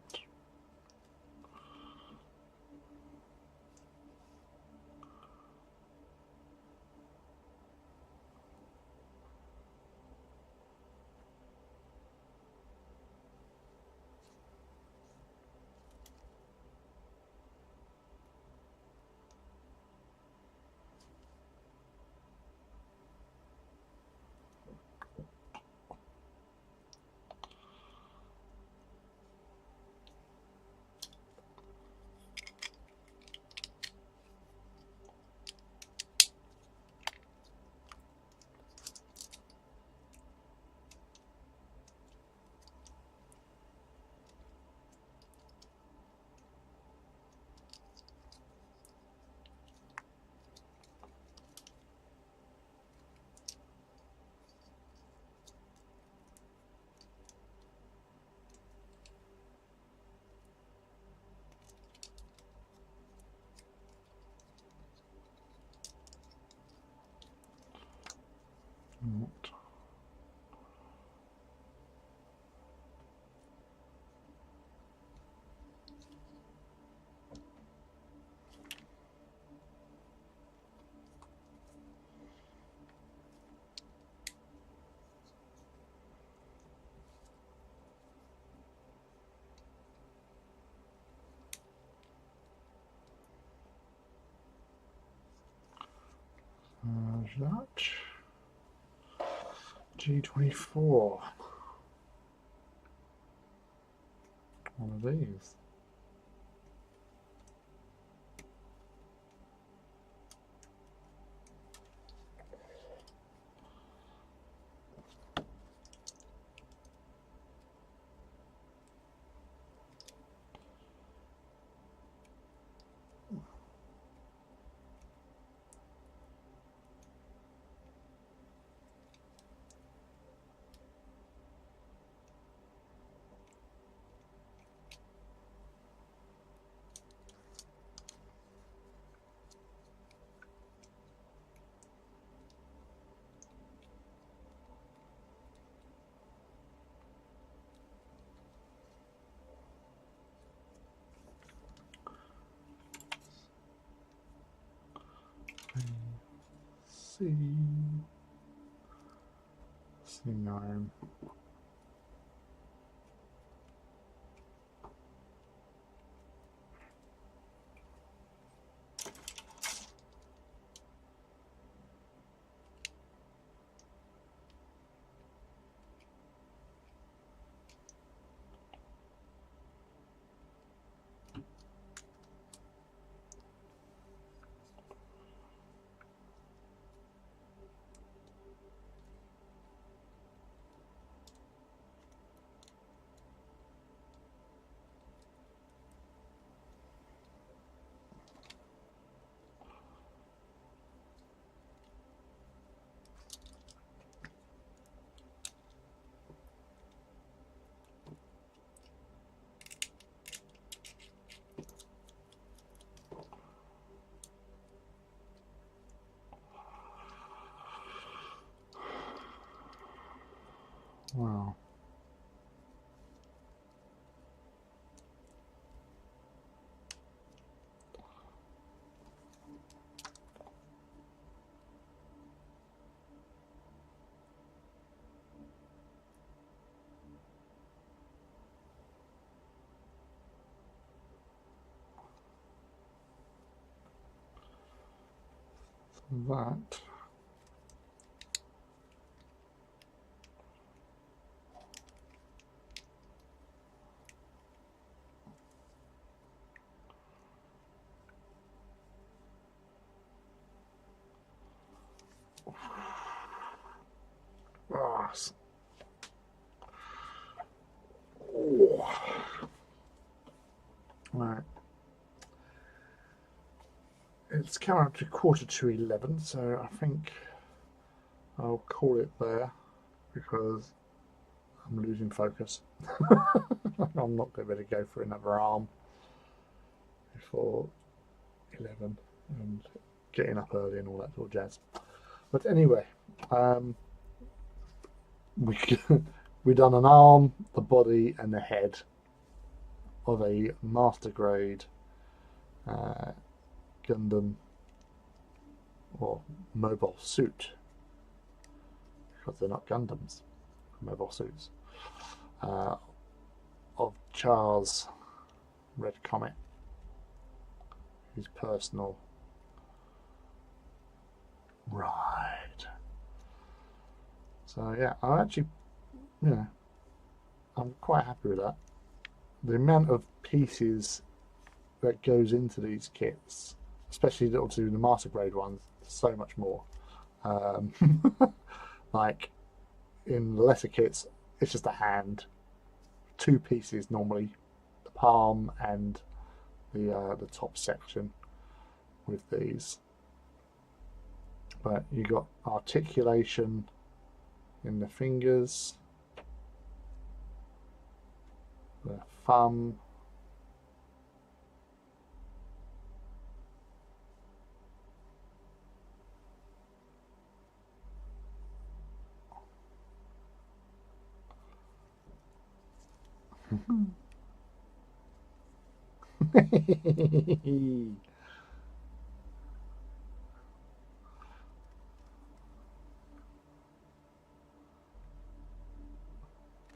That. G24. One of these. C9. Wow. That. Oh. Right. It's coming up to 11:15, so I think I'll call it there because I'm losing focus. I'm not going to be able to go for another arm before 11 and getting up early and all that sort of jazz. But anyway, we done an arm, the body, and the head of a master grade Gundam or mobile suit, because they're not Gundams, mobile suits, of Char's Red Comet, his personal ride. So yeah, I'm actually, I'm quite happy with that. The amount of pieces that goes into these kits, especially obviously the master grade ones, so much more. Like in the lesser kits, it's just a hand, two pieces normally, the palm and the top section with these. But you got articulation in the fingers, the thumb,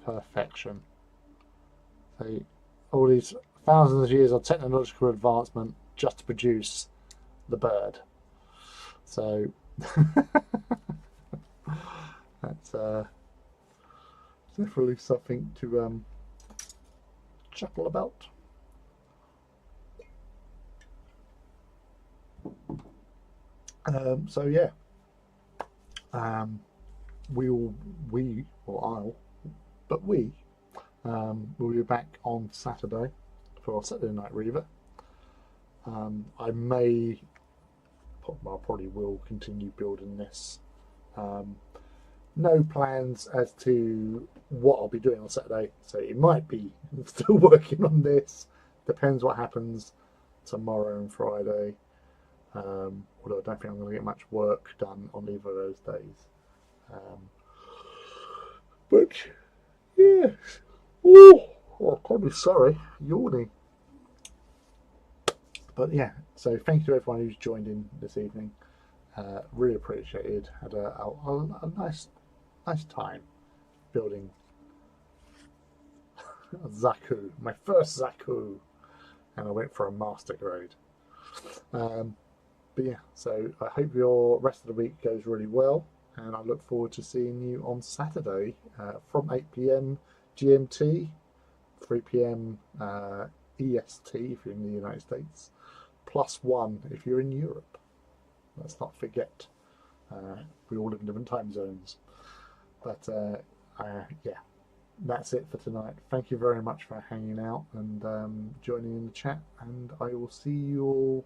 perfection. So all these thousands of years of technological advancement just to produce the bird. So that's definitely something to chuckle about. So yeah, we will be back on Saturday for Saturday Night Reaver. I probably will continue building this. No plans as to what I'll be doing on Saturday, so it might be still working on this. Depends what happens tomorrow and Friday. Although I don't think I'm going to get much work done on either of those days. But yeah, I'm probably sorry, yawning. But yeah, so thank you to everyone who's joined in this evening, Really appreciated. Had a nice time building Zaku, my first Zaku, and I went for a master grade. Um, but yeah, so I hope your rest of the week goes really well, and I look forward to seeing you on Saturday from 8 p.m. GMT, 3 p.m. EST if you're in the United States, +1 if you're in Europe. Let's not forget, we all live in different time zones. But yeah, that's it for tonight. Thank you very much for hanging out and joining in the chat, and I will see you all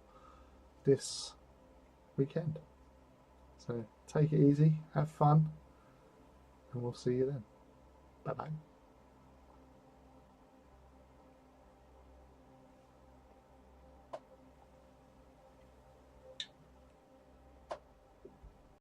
this weekend. So take it easy, have fun, and we'll see you then. Bye bye.